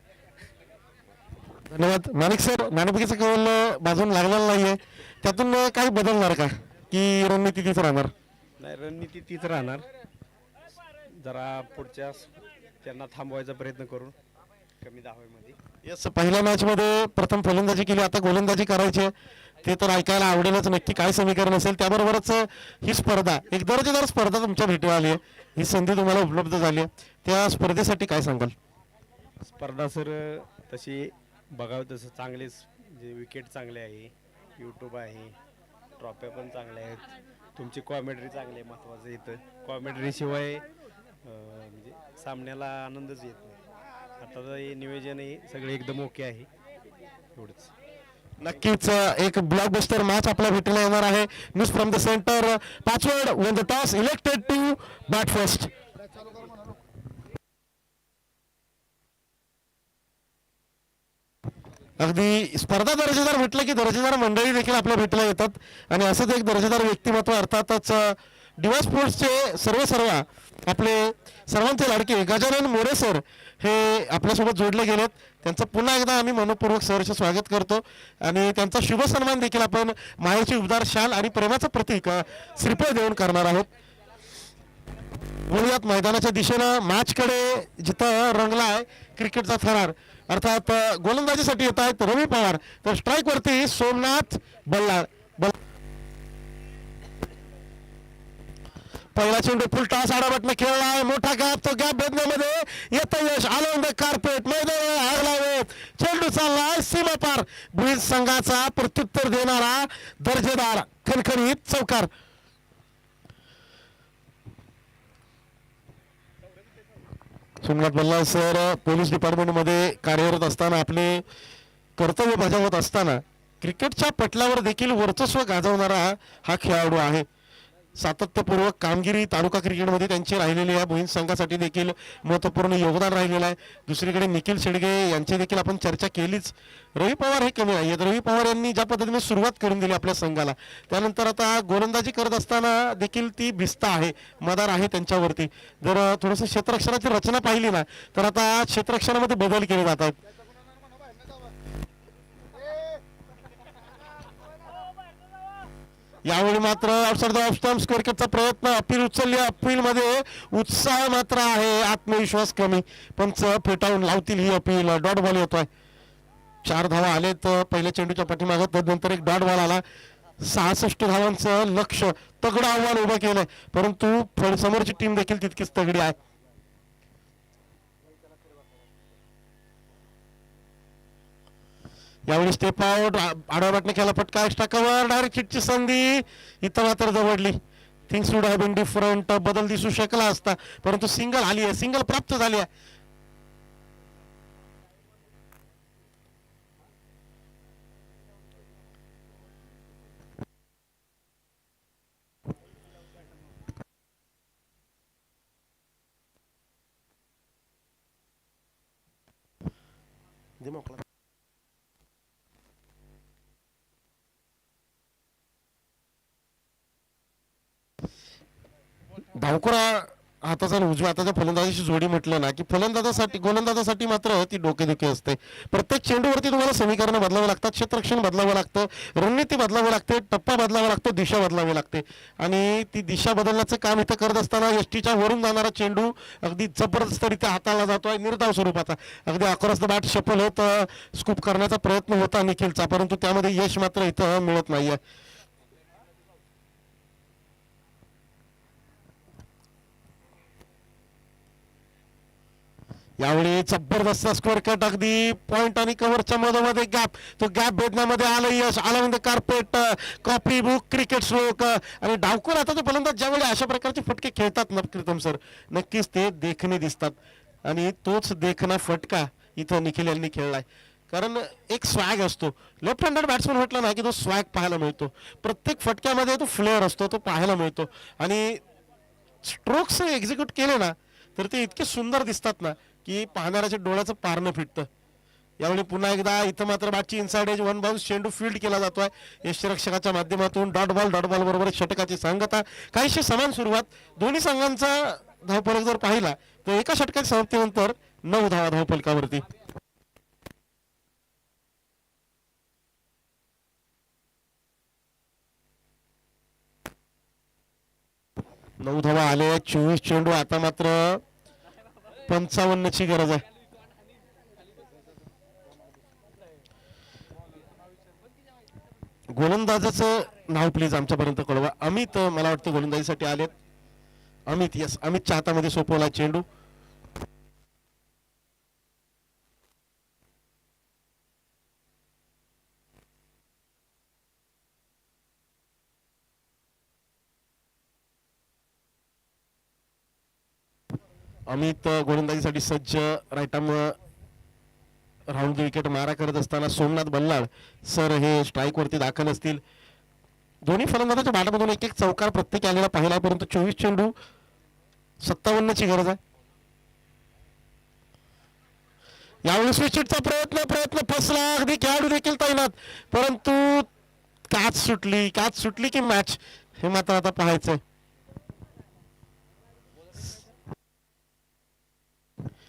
धन्यवाद. माणिक सर, नाणेफेकीचा कौल बाजून लागलेला नाहीये, त्यातून काही बदलणार का की रणनीती तीच राहणार? नाही, रणनीती तीच राहणार. जरा पुढच्या त्यांना थांबवायचा प्रयत्न करून कमी धावेमध्ये. यस, पहिल्या मॅच मध्ये प्रथम फलंदाजी केली, आता गोलंदाजी करायची. ते तर ऐकायला आवडेलच नक्की काय समीकरण असेल. त्याबरोबरच ही स्पर्धा एक दर्जेदार स्पर्धा तुमच्या भेटीला आली आहे, ही संधी तुम्हाला उपलब्ध झाली आहे, त्या स्पर्धेसाठी काय सांगाल? स्पर्धा सर तशी बघावं तसं चांगलेच, जे विकेट चांगले आहे, यूट्यूब आहे, ट्रॉफ्या पण चांगल्या आहेत, तुमची कॉमेंट्री चांगली आहे. महत्त्वाचं इथं कॉमेंट्रीशिवाय म्हणजे सामन्याला आनंदच येत नाही. आता हे नियोजन हे सगळे एकदम ओके आहे. एवढंच. नक्कीच एक ब्लॉकबस्टर मॅच आपल्या भेटीला येणार आहे. News from the centre. Pachwad won the toss, elected to bat first. अगदी स्पर्धा दर्जेदार म्हटलं की दर्जेदार मंडळी देखील आपल्या भेटीला येतात, आणि असंच एक दर्जेदार व्यक्तिमत्व अर्थातच डिवाय स्पोर्ट्सचे सर्व आपले सर्वांचे लाडके गजानन मोरे सर हे आपल्यासोबत जोडले गेलेत. त्यांचं पुन्हा एकदा आम्ही मनपूर्वक सहर्ष स्वागत करतो, आणि त्यांचा शुभ सन्मान देखील आपण मायेची उबदार शाल आणि प्रेमाचं प्रतीक श्रीफळ देऊन करणार आहोत. बोलूयात मैदानाच्या दिशेनं, मॅचकडे जिथं रंगला आहे क्रिकेटचा थरार. अर्थात गोलंदाजीसाठी येत आहेत रवी पवार, तर स्ट्राईक वरती सोमनाथ बल्लाळ. पहिला चेंडू फुल टॉस आडावटने खेळला आहे, मोठा गॅप, तो गॅप भेदण्यामध्ये येतं यश. आलं द कार्पेट मैदान आगला, चेंडू चाललाय सीमा पार. भुईज संघाचा प्रत्युत्तर देणारा दर्जेदार खणखणीत चौकार. सोमनाथ बल्लाळ सर पोलीस डिपार्टमेंटमध्ये कार्यरत असताना, आपले कर्तव्य बजावत असताना क्रिकेटच्या पटलावर देखील वर्चस्व गाजवणारा हा खेळाडू आहे. सातत्यपूर्वक कामगिरी तालुका क्रिकेटमध्ये त्यांची राहिलेली आहे. भुईंज संघासाठी देखील महत्त्वपूर्ण योगदान राहिलेलं आहे. दुसरीकडे निखिल शेडगे यांची देखील आपण चर्चा केलीच. रवी पवार हे कमी नाही आहेत. रवी पवार यांनी ज्या पद्धतीने सुरुवात करून दिली आपल्या संघाला, त्यानंतर आता गोलंदाजी करत असताना देखील ती भिस्त आहे, मदार आहे त्यांच्यावरती. जर थोडंसं क्षेत्ररक्षणाची रचना पाहिली ना, तर आता क्षेत्ररक्षणामध्ये बदल केले जात आहेत. यावेळी मात्र outside the off stump score करण्याचा प्रयत्न, अपील उचलली, अपील मध्ये उत्साह मात्र आहे, आत्मविश्वास कमी. पंच फेटाळून लावतील ही अपील. डॉट बॉल येतोय. 4 धावा आलेत पहिल्या चेंडूच्या पाठीमागं, त्यानंतर एक डॉट बॉल आला. 66 धावांचं लक्ष, तगडं आव्हान उभं केलंय, परंतु समोरची टीम देखील तितकीच तगडी आहे. यावेळी स्टेप आउट, आडावाटने केला फटका, एक्स्ट्रा कव्हर, डायरेक्ट हिटची संधी इथं मात्र जवळली. Things would have been different, बदल दिसू शकला असता, परंतु सिंगल आली आहे, सिंगल प्राप्त झाली आहे. दे मोकळा. धावकुरा हाताचा आणि उजव्या हाताच्या फलंदाजाची जोडी म्हटलं ना की फलंदाजासाठी गोलंदाजासाठी मात्र ती डोकेदुखी असते. प्रत्येक चेंडूवरती तुम्हाला समीकरणं बदलावं लागतात, क्षेत्ररक्षण बदलावं लागतं, रणनीती बदलावी लागते, टप्पा बदलावा लागतो, दिशा बदलावी लागते. आणि ती दिशा बदलण्याचं काम इथं करत असताना यष्टीच्या वरून जाणारा चेंडू अगदी जबरदस्तरित्या हाताळला जातोय निर्धाव स्वरूपाचा. अगदी अक्रॉस द बॅट शफल होत स्कूप करण्याचा प्रयत्न होता निखिलचा, परंतु त्यामध्ये यश मात्र इथं मिळत नाहीये. यावेळी जबरदस्त स्क्वेअर कट, अगदी पॉइंट आणि कव्हरच्या मधोमध्ये गॅप, तो गॅप भेदण्यामध्ये आलं यश. आलं the carpet, copy book, cricket stroke. आणि डावकर आता ते फलंदाज ज्यावेळी अशा प्रकारचे फटके खेळतात ना प्रीतम सर, नक्कीच ते देखणे दिसतात. आणि तोच देखणा फटका इथं निखिल यांनी खेळलाय. कारण एक स्वॅग असतो, लेफ्ट हँडेड बॅट्समन म्हटलं ना की तो स्वॅग पाहायला मिळतो. प्रत्येक फटक्यामध्ये तो फ्लेअर असतो, तो पाहायला मिळतो. आणि स्ट्रोक्स एक्झिक्यूट केले ना तर ते इतके सुंदर दिसतात ना की पाहणाऱ्याच्या डोळ्याचं पारणं फिटतं. यावेळी पुन्हा एकदा इथं मात्र बॅटची इनसाइड एज, वन बाउन्स चेंडू फील्ड केला जातोय यष्टीरक्षकाच्या माध्यमातून. डॉट बॉल बरोबर षटकाची सांगता. काहीशी समान सुरुवात. दोन्ही संघांचा धावफलक जर पाहिला तर एका षटकाच्या समाप्तीनंतर 9 धावा धावफलकावरती. 9 धावा आले, 24 चेंडू. आता मात्र 55 ची गरज आहे. गोलंदाजाचं नाव प्लीज आमच्यापर्यंत कळवा. अमित मला वाटतं गोलंदाजीसाठी आलेत. अमित, यस, अमितच्या हातामध्ये सोपवला चेंडू. अमित गोलंदाजीसाठी सज्ज. राईट आर्म राऊंड विकेट मारा करत असताना सोमनाथ बल्लाळ सर हे स्ट्राईक वरती दाखल असतील. दोन्ही फलंदाजाच्या बॅटमधून एक एक चौकार प्रत्येक आलेला पाहिला, परंतु 24 चेंडू 57 ची गरज आहे. यावेळी स्विचचा प्रयत्न फसला. अगदी खेळाडू देखील तैनात, परंतु कॅच सुटली की मॅच, हे मात्र आता पाहायचंय.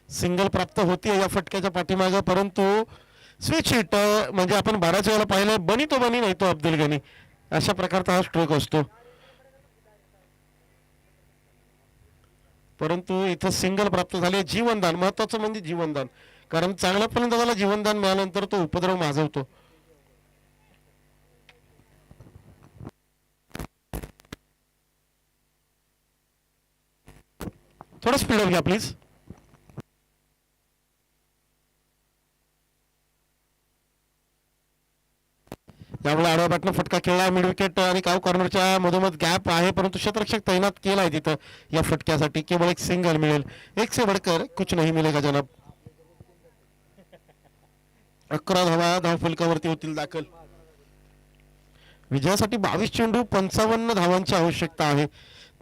सिंगल प्राप्त होतीये या फटक्याच्या पाठीमागे, परंतु स्विच हिट म्हणजे आपण बऱ्याच वेळेला पाहिलं, बनी तो बनी नाही तो अब्दुल गनी, अशा प्रकारचा हा स्ट्रोक असतो. परंतु इथं सिंगल प्राप्त झाले. जीवनदान महत्वाचं म्हणजे जीवनदान, कारण चांगल्या फलंदाजाला जीवनदान मिळाल्यानंतर तो उपद्रव माजवतो. थोडं स्पीड घ्या प्लीज. यामुळे आडव्या बॅटनं फटका खेळला मिड विकेट आणि काव कॉर्नरच्या मधोमध गॅप आहे, परंतु क्षेत्ररक्षक तैनात केलाय तिथं या फटक्यासाठी. केवळ एक सिंगल मिळेल. एक से बढ़कर कुछ नहीं मिलेगा जनाब. 11 धावा धावफलकावरती होतील दाखल. विजयासाठी 22 चेंडू 55 धावांची आवश्यकता आहे.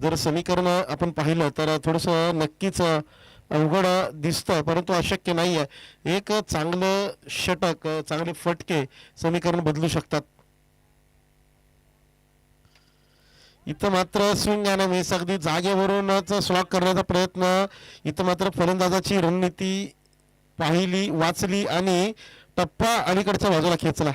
जर समीकरण आपण पाहिलं तर थोडस नक्कीच अवघड दिसतं, परंतु अशक्य नाही आहे. एक चांगलं षटक, चांगले फटके समीकरण बदलू शकतात. इथं मात्र स्विंग आणि मिस, अगदी जागेवरूनच स्लॉक करण्याचा प्रयत्न. इथं मात्र फलंदाजाची रणनीती पाहिली, वाचली आणि टप्पा अलीकडच्या बाजूला खेचला.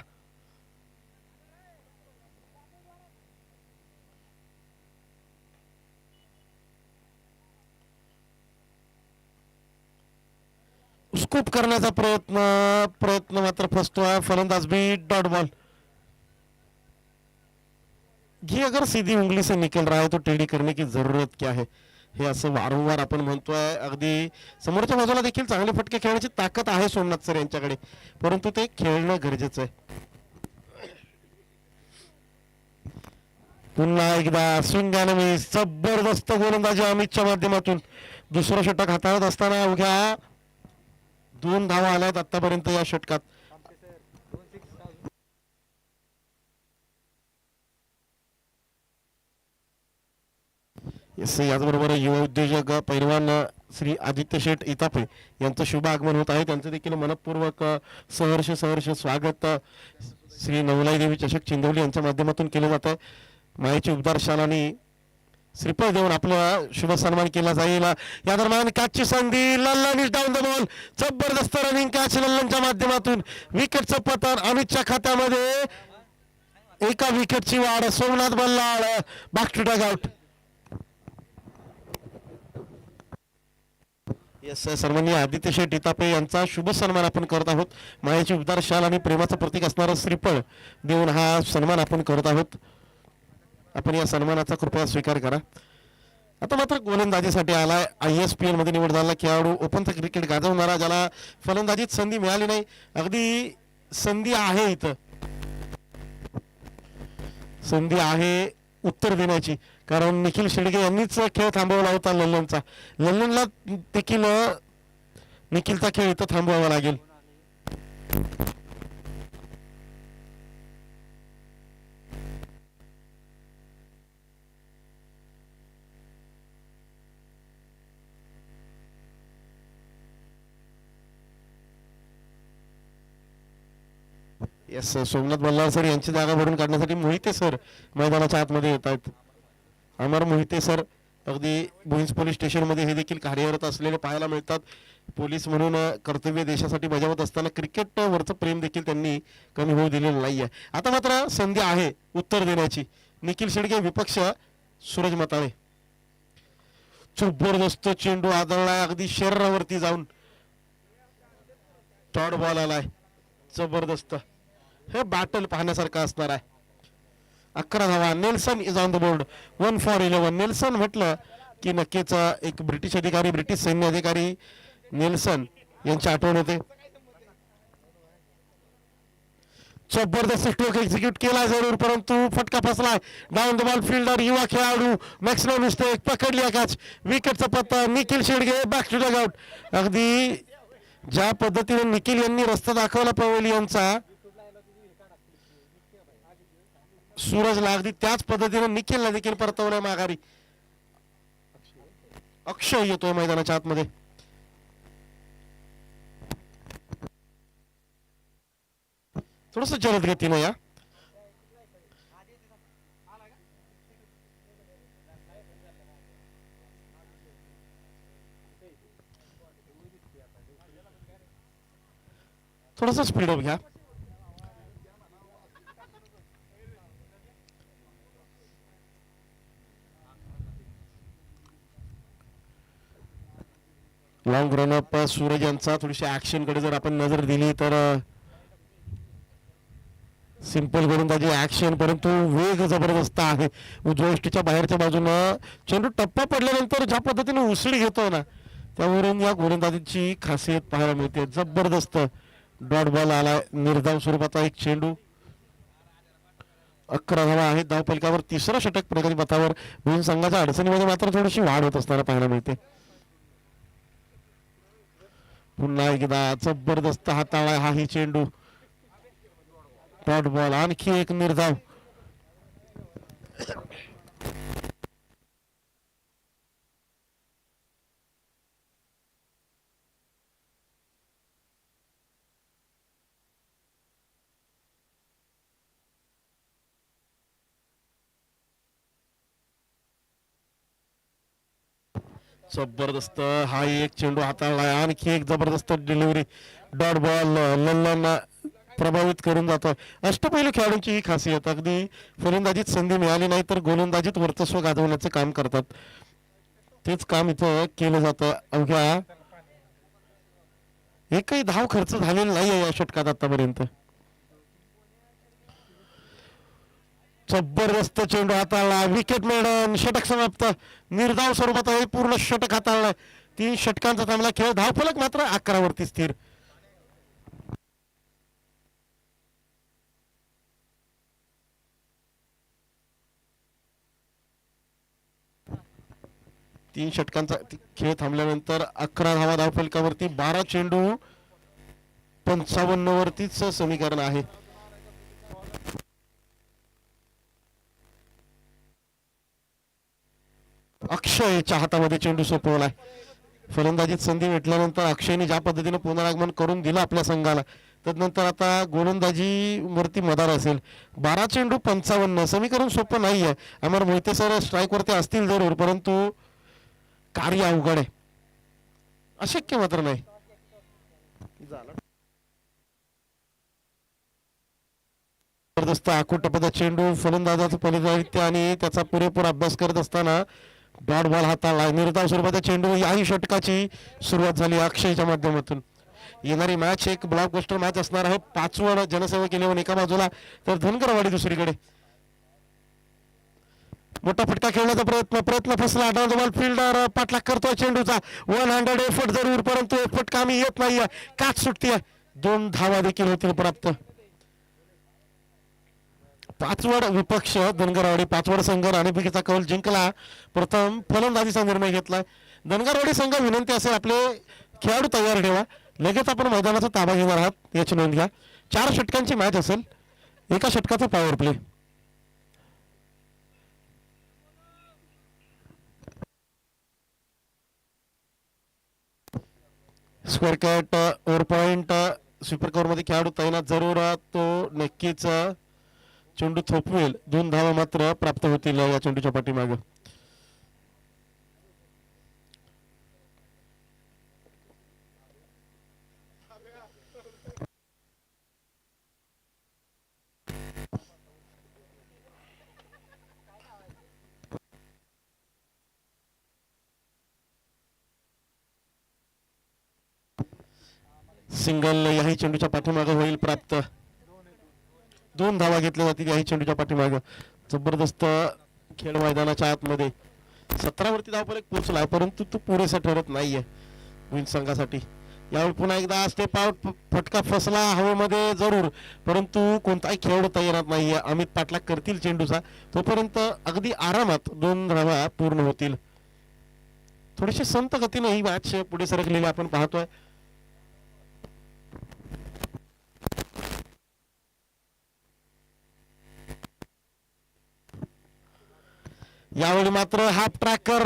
स्कूप करण्याचा प्रयत्न मात्र फसतोय. फलंदाज भी डॉट बॉल. ये अगर सीधी उंगली से निकल रहा है तो टेढ़ी करने की जरूरत क्या है, हे असं वारंवार आपण म्हणतोय. अगदी समोरच्या बाजूला देखील चांगले फटके खेळण्याची ताकद आहे सोमनाथ सर यांच्याकडे, परंतु ते खेळणं गरजेचं आहे. पुन्हा एकदा स्विंग आणि मिस. जबरदस्त गोलंदाजी अमितच्या माध्यमातून. दुसरं षटक हाताळत असताना अवघ्या 2 धावा आल्यात आतापर्यंत या षटकात. याचबरोबर युवा उद्योजक पैलवान श्री आदित्य शेठ इतापे यांचं शुभ आगमन होत आहे. त्यांचं देखील मनपूर्वक सहर्ष स्वागत श्री नवलाई देवी चषक चिंदवली यांच्या माध्यमातून केलं जात आहे. मायेची उबदार शालानी श्रीफळ देऊन आपला शुभ सन्मान केला जाईल. या दरम्यान कॅचची संधी, Lallan is down the ball. जबरदस्त रनिंग कॅच लल्लनच्या माध्यमातून. विकेटचं पतन अमितच्या खात्यामध्ये. एका विकेटची वाढ. Somnath Ballal back to dugout. Yes सर्वांनी आदित्य शेठ इतापे यांचा शुभ सन्मान आपण करत आहोत. मायाची उबदार शाल आणि प्रेमाचं प्रतीक असणारं श्रीफळ देऊन हा सन्मान आपण करत आहोत. आपण या सन्मानाचा कृपया स्वीकार करा. आता मात्र गोलंदाजीसाठी आलाय. ISPL मध्ये निवड झालेला खेळाडू, ओपनचं क्रिकेट गाजवणारा, ज्याला फलंदाजीत संधी मिळाली नाही. अगदी संधी आहे, इथं संधी आहे उत्तर देण्याची. कारण निखिल शेडगे यांनीच खेळ थांबवला होता लल्लनचा. लल्लनला देखील निखिलचा खेळ इथं थांबवावा लागेल. येस सोमनाथ बल्लाळ सर यांची जागा भरून काढण्यासाठी मोहिते सर मैदानाच्या आतमध्ये येत आहेत. अमर मोहिते सर अगदी भुईंज पोलीस स्टेशनमध्ये हे देखील कार्यरत असलेले पाहायला मिळतात. पोलीस म्हणून कर्तव्य देशासाठी बजावत असताना क्रिकेटवरचं प्रेम देखील त्यांनी कमी होऊ दिलेलं नाही आहे. आता मात्र संधी आहे उत्तर देण्याची. निखिल शेडगे विपक्ष सूरज मताळे. जबरदस्त चेंडू आदळलाय अगदी शरीरावरती जाऊन. टॉड बॉल आलाय. जबरदस्त हे बॅटल पाहण्यासारखं असणार आहे. 11 धावा. Nelson is on the board. 1 for 11. Nelson म्हटलं की नक्कीच एक ब्रिटिश अधिकारी, ब्रिटिश सैन्य अधिकारी नेल्सन यांची आठवण होते. जबरदस्त स्ट्रोक एक्झिक्यूट केला जरूर, परंतु फटका फसलाय. डाऊन द बॉल फिल्डर युवा खेळाडू मॅक्स नो मिस्टेक. पकडली कॅच. विकेटचा पत्ता Nikhil Shedge back to dugout. अगदी ज्या पद्धतीने निखिल यांनी रस्ता दाखवला पवेली यांचा सूरजला, अगदी त्याच पद्धतीने निखिलला देखील परतवलंय माघारी. अक्षय येतोय मैदानाच्या आतमध्ये. थोडस जलद गतीने या. थोडस स्पीडअप घ्या. लॉंग रनअप सूरज यांचा. थोडीशी ऍक्शन कडे जर आपण नजर दिली तर सिंपल गोलंदाजी ऍक्शन, परंतु वेग जबरदस्त आहे. उजव्या यष्टीच्या बाहेरच्या बाजूनं चेंडू टप्पा पडल्यानंतर ज्या पद्धतीने उसळी घेतो ना, त्यावरून या गोलंदाजीची खासियत पाहायला मिळते. जबरदस्त डॉट बॉल आलाय. निर्धाव स्वरूपाचा एक चेंडू. 11 धावा आहेत धावफलकावर. तिसरं षटक प्रगती पथावर. भुईंज संघाच्या अडचणीमध्ये मात्र थोडीशी वाढ होत असताना पाहायला मिळते. पुन्हा एकदा जबरदस्त हाताळा हा ही चेंडू. Dot ball. आणखी एक निर्धाव. जबरदस्त हा एक चेंडू हाताळलाय. आणखी एक जबरदस्त डिलिव्हरी. Dot ball. लल्लन प्रभावित करून जातो. अष्टपैलू खेळाडूंची ही खासियत. अगदी फलंदाजीत संधी मिळाली नाही तर गोलंदाजीत वर्चस्व गाजवण्याचं काम करतात. तेच काम इथं केलं जातं. अवघ्या एकही धाव खर्च झालेला नाही या षटकात आतापर्यंत. जबरदस्त चेंडू हाताळला. विकेट मिळून षटक समाप्त. निर्धाव स्वरूपात आहे पूर्ण षटक हाताळलाय. 3 षटकांचा थांबला खेळ. धावफलक मात्र 11 वरती स्थिर. तीन षटकांचा खेळ थांबल्यानंतर 11 धावा धावफलकावरती. 12 चेंडू 55 वरतीच समीकरण आहे. अक्षयच्या हातामध्ये चेंडू सोपवलाय. फलंदाजीत संधी भेटल्यानंतर अक्षयने ज्या पद्धतीने पुनरागमन करून दिलं आपल्या संघाला, त्यानंतर आता गोलंदाजी वरती मदार असेल. 12 चेंडू 55. समीकरण सोपं नाहीये. अमर मोहिते सर स्ट्राईक वरती असतील जरूर, परंतु कार्य अवघड आहे, अशक्य मात्र नाही. जबरदस्त आकुटपदा चेंडू फलंदाजाचा परिधारित्य आणि त्याचा पुरेपूर अभ्यास करत असताना डॉट बॉल हाताळला. निर्धाव स्वरूपाचा चेंडू. याही षटकाची सुरुवात झाली अक्षयच्या माध्यमातून. येणारी मॅच एक ब्लॉकबस्टर मॅच असणार आहे. 5 जनसेवा केली एका बाजूला तर धनगरवाडी दुसरीकडे. मोठा फटका खेळण्याचा प्रयत्न फसला. बॉल फिल्डर पाठलाग करतोय चेंडूचा. 100 एफर्ट जरूर, परंतु एफर्ट कामी येत नाहीये. काच सुटतीये. 2 धावा देखील होतील प्राप्त. 5 विपक्ष धनगरवाडी. 5 संघ नाणेफेकीचा कौल जिंकला. प्रथम फलंदाजीचा निर्णय घेतलाय धनगरवाडी संघ. विनंती असेल आपले खेळाडू तयार ठेवा, लगेच आपण मैदानाचा ताबा घेणार आहात, याची नोंद घ्या. 4 षटकांची मॅच असेल. एका षटकाचा power play. Square cut over point. Sweeper cover मध्ये खेळाडू तैनात जरूर, तो नक्कीच चेंडू थोपवेल. 2 धावा मात्र प्राप्त होतील या चेंडूच्या पाठीमागे. सिंगल याही चेंडूच्या पाठीमागे होईल प्राप्त. 2 धावा घेतल्या जातील याही चेंडूच्या पाठीमागे. जबरदस्त खेळ मैदानाच्या आतमध्ये. 17 वरती धावफलक पोहोचलाय, परंतु तो पुरेसा ठरत नाहीये विंग संघासाठी. यावेळी पुन्हा एकदा स्टेप आउट. फटका फसला हवेमध्ये जरूर, परंतु कोणताही खेळाडू तयार नाहीये. अमित पाठलाग करतील चेंडूचा, तोपर्यंत अगदी आरामात 2 धावा पूर्ण होतील. थोडीशी संत गतीने ही मॅच पुढे सरकलेली आपण पाहतोय. यावेळी मात्र हाफ ट्रॅकर,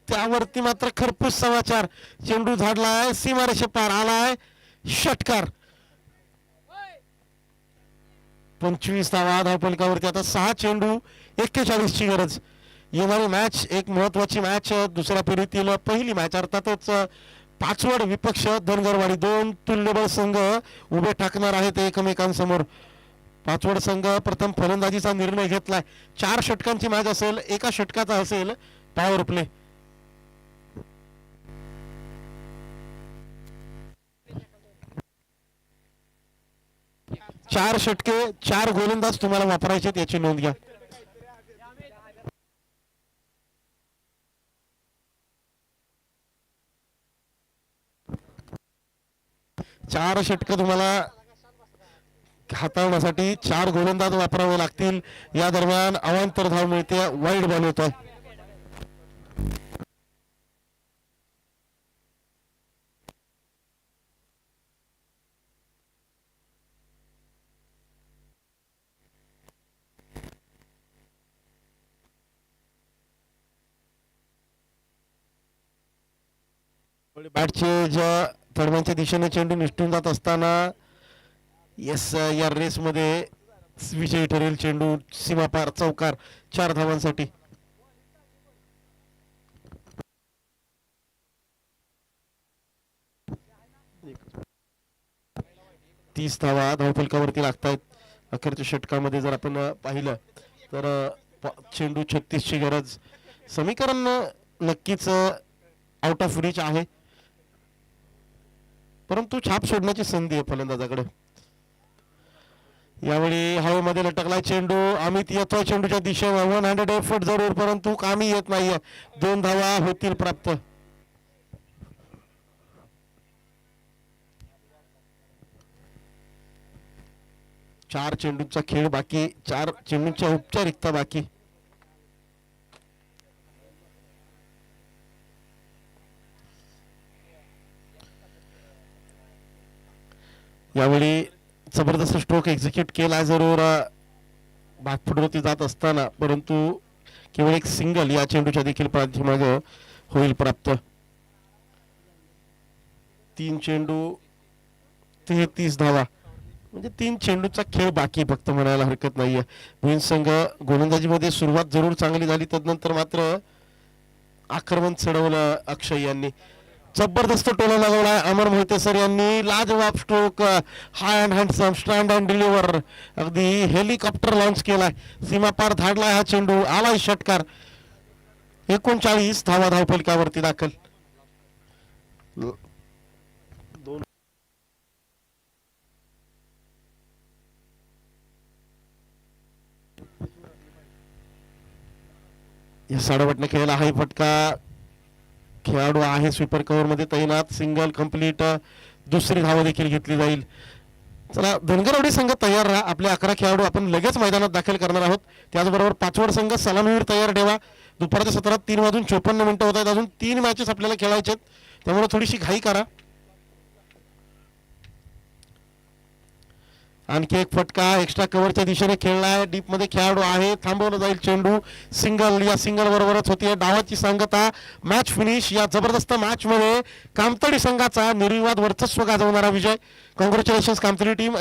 त्यावरती मात्र खरपूस समाचार. चेंडू झाडलाय, सीमारेषे पार आलाय, षटकार. 25 धावा धावफलकावरती. आता 6 चेंडू 41 ची गरज. येणारी मॅच एक महत्वाची मॅच, दुसऱ्या फेरीतील पहिली मॅच. अर्थातच 5 विपक्ष धनगरवाडी. 2 तुल्यबळ संघ उभे ठाकणार आहेत एकमेकांसमोर. 5 संघ प्रथम फलंदाजीचा निर्णय घेतलाय. 4 षटकांची मॅच असेल. एका षटकाचा असेल पॉवर प्ले. चार षटके 4 गोलंदाज तुम्हाला वापरायचे, याची नोंद घ्या. चार षटक तुम्हाला हाताळण्यासाठी 4 गोलंदाज वापरावे लागतील. या दरम्यान अवांतर धाव मिळते, वाईड बॉल होतोय. बॅटचे ज्या तडव्यांच्या दिशेने चेंडू निष्ठून जात असताना या रेस मध्ये विजयी ठरेल चेंडू. सीमापार चौकार 4 धावांसाठी. तीस धावा धावफलकावरती लागतायत. अखेरच्या षटकामध्ये जर आपण पाहिलं तर चेंडू 36 ची गरज. समीकरण नक्कीच आउट ऑफ रीच आहे, परंतु छाप सोडण्याची संधी आहे फलंदाजाकडे. यावेळी हवेमध्ये लटकलाय चेंडू. अमित येतोय चेंडूच्या दिशेने. 100 एफर्ट जरूर, परंतु कामी येत नाहीये. 2 धावा होतील प्राप्त. चार चेंडूचा खेळ बाकी. 4 चेंडूंच्या औपचारिकता बाकी. यावेळी जबरदस्त स्ट्रोक एक्झिक्यूट केला जरूर बागफुटवरती जात असताना, परंतु केवळ एक सिंगल या चेंडूच्या देखील पाठीमागे होईल प्राप्त. 3 चेंडू 33 धावा, म्हणजे 3 चेंडूचा खेळ बाकी फक्त म्हणायला हरकत नाहीये. भुईन संघ गोलंदाजीमध्ये सुरुवात जरूर चांगली झाली, तदनंतर मात्र आक्रमण चढवलं अक्षय यांनी. जबरदस्त टोला लगावलाय अमर मोहिते सर यांनी. लाजवाब stroke, high and handsome stand and deliver, अगदी हेलिकॉप्टर लॉन्च केलाय, सीमापार धाडलाय हा चेंडू, आलाय षटकार. 39 धावा धावफलकावरती दाखल. या साडावटने खेळला हाही फटका. खेळाडू आहे स्वीपर कव्हर मध्ये तैनात. सिंगल कंप्लीट, दुसरी धाव देखील घेतली जाईल. चला धनगरवाडी संघ तयार राहा. आपले 11 खेळाडू आपण लगेच मैदानात दाखल करणार आहोत. त्याचबरोबर पाचवड संघ सलामीवीर तयार ठेवा. दुपारच्या सत्रात 3:54 होत आहेत. अजून 3 मॅचेस आपल्याला खेळायचे आहेत, त्यामुळे थोडीशी घाई करा. आणखी एक फटका एक्स्ट्रा कव्हरच्या दिशेने खेळलाय. डीप मध्ये खेळाडू आहे, थांबवलं जाईल चेंडू. सिंगल, या सिंगल बरोबरच होतीये डावाची सांगता. Match finish. या जबरदस्त मॅच मध्ये कामतडी संघाचा निर्विवाद वर्चस्व गाजवणारा विजय. Congratulations कामतडी team.